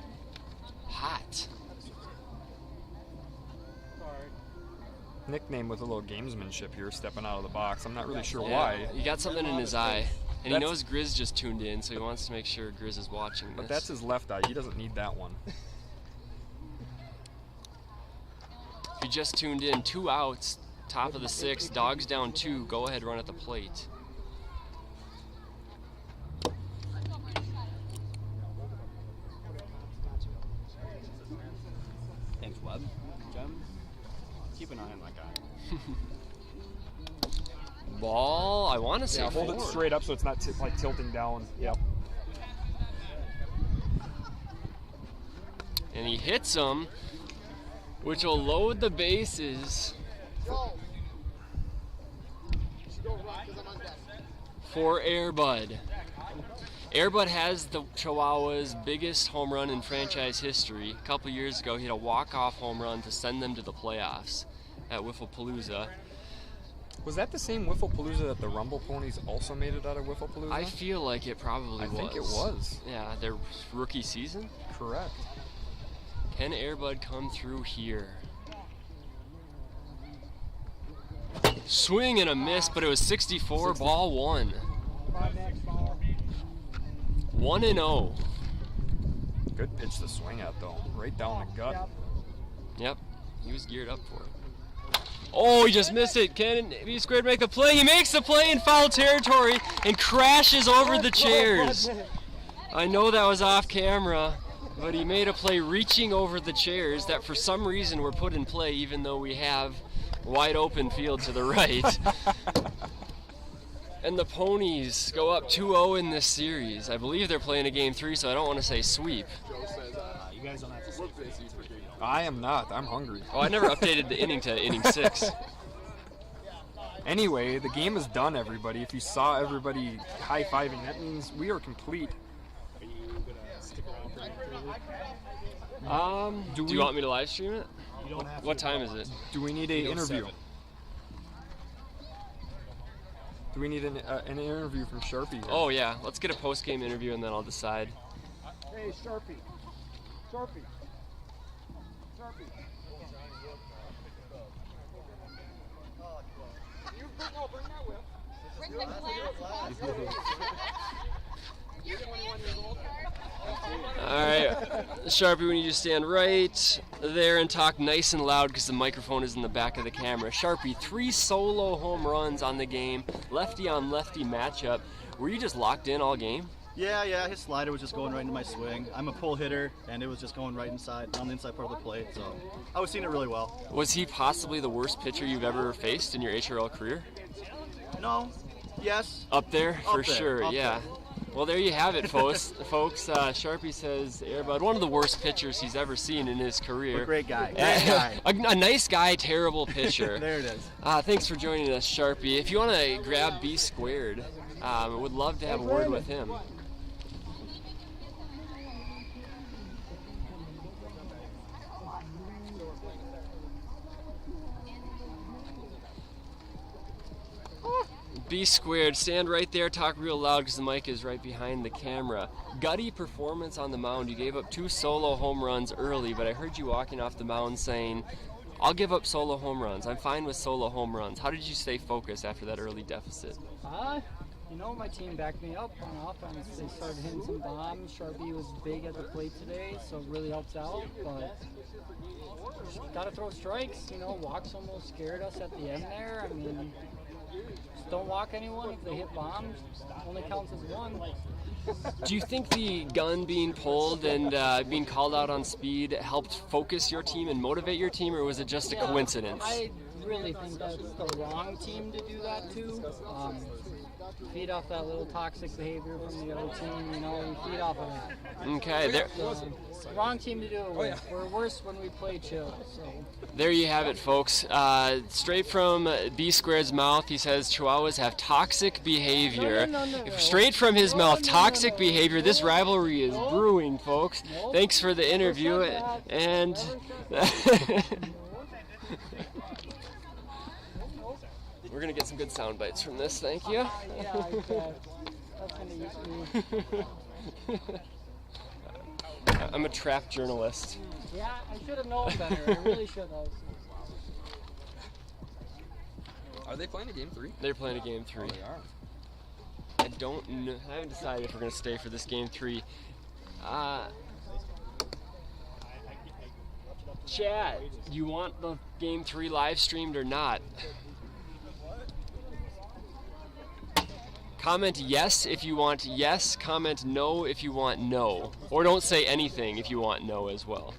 hot. Nickname with a little gamesmanship here, stepping out of the box. I'm not really sure Yeah, why. He got something in his eye. And he That's- knows Grizz just tuned in, so he wants to make sure Grizz is watching this. But that's his left eye. He doesn't need that one. If you just tuned in, 2 outs, top of the 6th, dogs down 2, go ahead, run at the plate. Thanks, Webb. Jim, keep an eye on that guy. Ball, I want to say Yeah, hold it forward. straight up so it's not like tilting down. Yep. And he hits him, which will load the bases. for Airbud. Airbud has the Chihuahuas' biggest home run in franchise history. A couple years ago, he had a walk-off home run to send them to the playoffs at Wifflepalooza. Was that the same Wifflepalooza that the Rumble Ponies also made it out of Wifflepalooza? I feel like it probably was. I think it was. Yeah, their rookie season? Correct. Can Airbud come through here? Swing and a miss, but it was 64, ball 1. 1-0. Good pitch to swing at, though. Right down the gut. Yep, he was geared up for it. Oh, he just missed it. Can B Squared make the play? He makes the play in foul territory and crashes over the chairs. I know that was off camera, but he made a play reaching over the chairs that for some reason were put in play even though we have wide open field to the right. And the Ponies go up 2-0 in this series. I believe they're playing a game 3, so I don't want to say sweep. You guys don't have to say I am not. I'm hungry. Oh, I never updated the inning to inning 6. Anyway, the game is done, everybody. If you saw everybody high-fiving, that means we are complete. Are you going to stick around for Do you want me to live stream it? You don't have What time is it? Do we need an interview? Do we need an interview from Sharpie here? Oh, yeah. Let's get a post-game interview, and then I'll decide. Hey, Sharpie. Sharpie. Sharpie. Bring that whip. Bring the glass. You're 21 years old. All right, Sharpie, we need you to stand right there and talk nice and loud because the microphone is in the back of the camera. Sharpie, 3 solo home runs on the game, lefty on lefty matchup. Were you just locked in all game? Yeah, his slider was just going right into my swing. I'm a pull hitter, and it was just going right inside, on the inside part of the plate, so I was seeing it really well. Was he possibly the worst pitcher you've ever faced in your HRL career? No, yes. Up there, for Up there, sure, up yeah. there. Well, there you have it, folks. Sharpie says Airbud, one of the worst pitchers he's ever seen in his career. A great guy. Great guy. a nice guy, terrible pitcher. There it is. Thanks for joining us, Sharpie. If you want to grab B Squared, would love to have a word with him. B Squared, stand right there, talk real loud because the mic is right behind the camera. Gutty performance on the mound. You gave up 2 solo home runs early, but I heard you walking off the mound saying, I'll give up solo home runs. I'm fine with solo home runs. How did you stay focused after that early deficit? My team backed me up on offense. They started hitting some bombs. Sharpie was big at the plate today, so it really helps out. But got to throw strikes. Walks almost scared us at the end there. I mean, just don't walk anyone. If they hit bombs, only counts as 1. Do you think the gun being pulled and being called out on speed helped focus your team and motivate your team, or was it just a coincidence? I really think that's the wrong team to do that to. Feed off that little toxic behavior from the other team, we feed off of that. Okay, Wrong team to do it with. We're worse when we play chill. So. There you have it, folks. Straight from B Squared's mouth, he says Chihuahuas have toxic behavior. No. Straight from his mouth, toxic behavior. This rivalry is brewing, folks. Thanks for the interview, and we're gonna get some good sound bites from this. Thank you. I'm a trap journalist. Yeah, I should have known better. I really should have. Are they playing a game 3? They're playing a game 3. Oh, they are. I don't know. I haven't decided if we're going to stay for this game 3. Chat, do you want the game 3 live streamed or not? Comment yes if you want yes, comment no if you want no. Or don't say anything if you want no as well.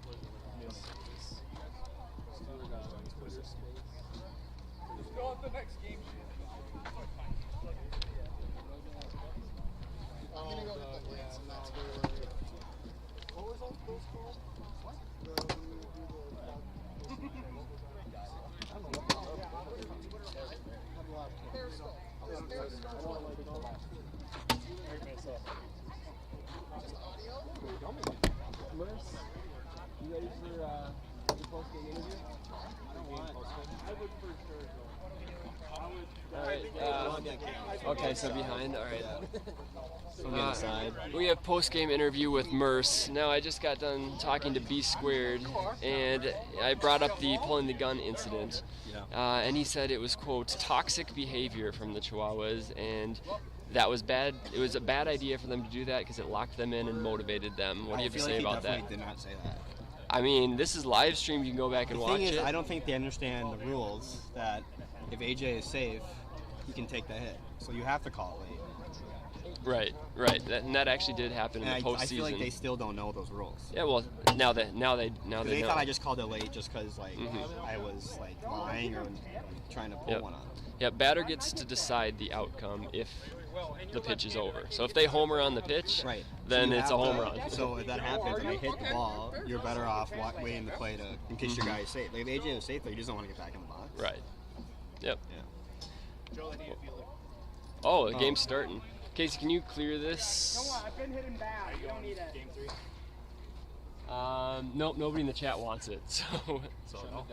Merce, you ready for the post-game interview? I would for sure go. All right. Okay, so behind. All right. From the inside. We have post-game interview with Merce. Now, I just got done talking to B Squared, and I brought up the pulling the gun incident. And he said it was, quote, toxic behavior from the Chihuahuas, and that was bad. It was a bad idea for them to do that because it locked them in and motivated them. What do you have to say about that? I did not say that. I mean, this is live streamed. You can go back and watch it. The thing is, I don't think they understand the rules that if AJ is safe, he can take the hit. So you have to call it late. Right. And that actually did happen in the postseason. I feel like they still don't know those rules. Yeah, well, now they know. They thought I just called it late just because I was lying or trying to pull one on them. Yeah, batter gets to decide the outcome if the pitch is over. So if they homer on the pitch, then it's a home run. So if that happens and they hit the ball, you're better off waiting the play in case your guy is safe. Like, if AJ was safe, though, you just don't want to get back in the box. Right. Yep. Yeah. Joe, I need a feeler. Oh, the game's starting. Casey, can you clear this? No, I've been hitting bad. You don't need it. Game 3? Nope, nobody in the chat wants it. So So no.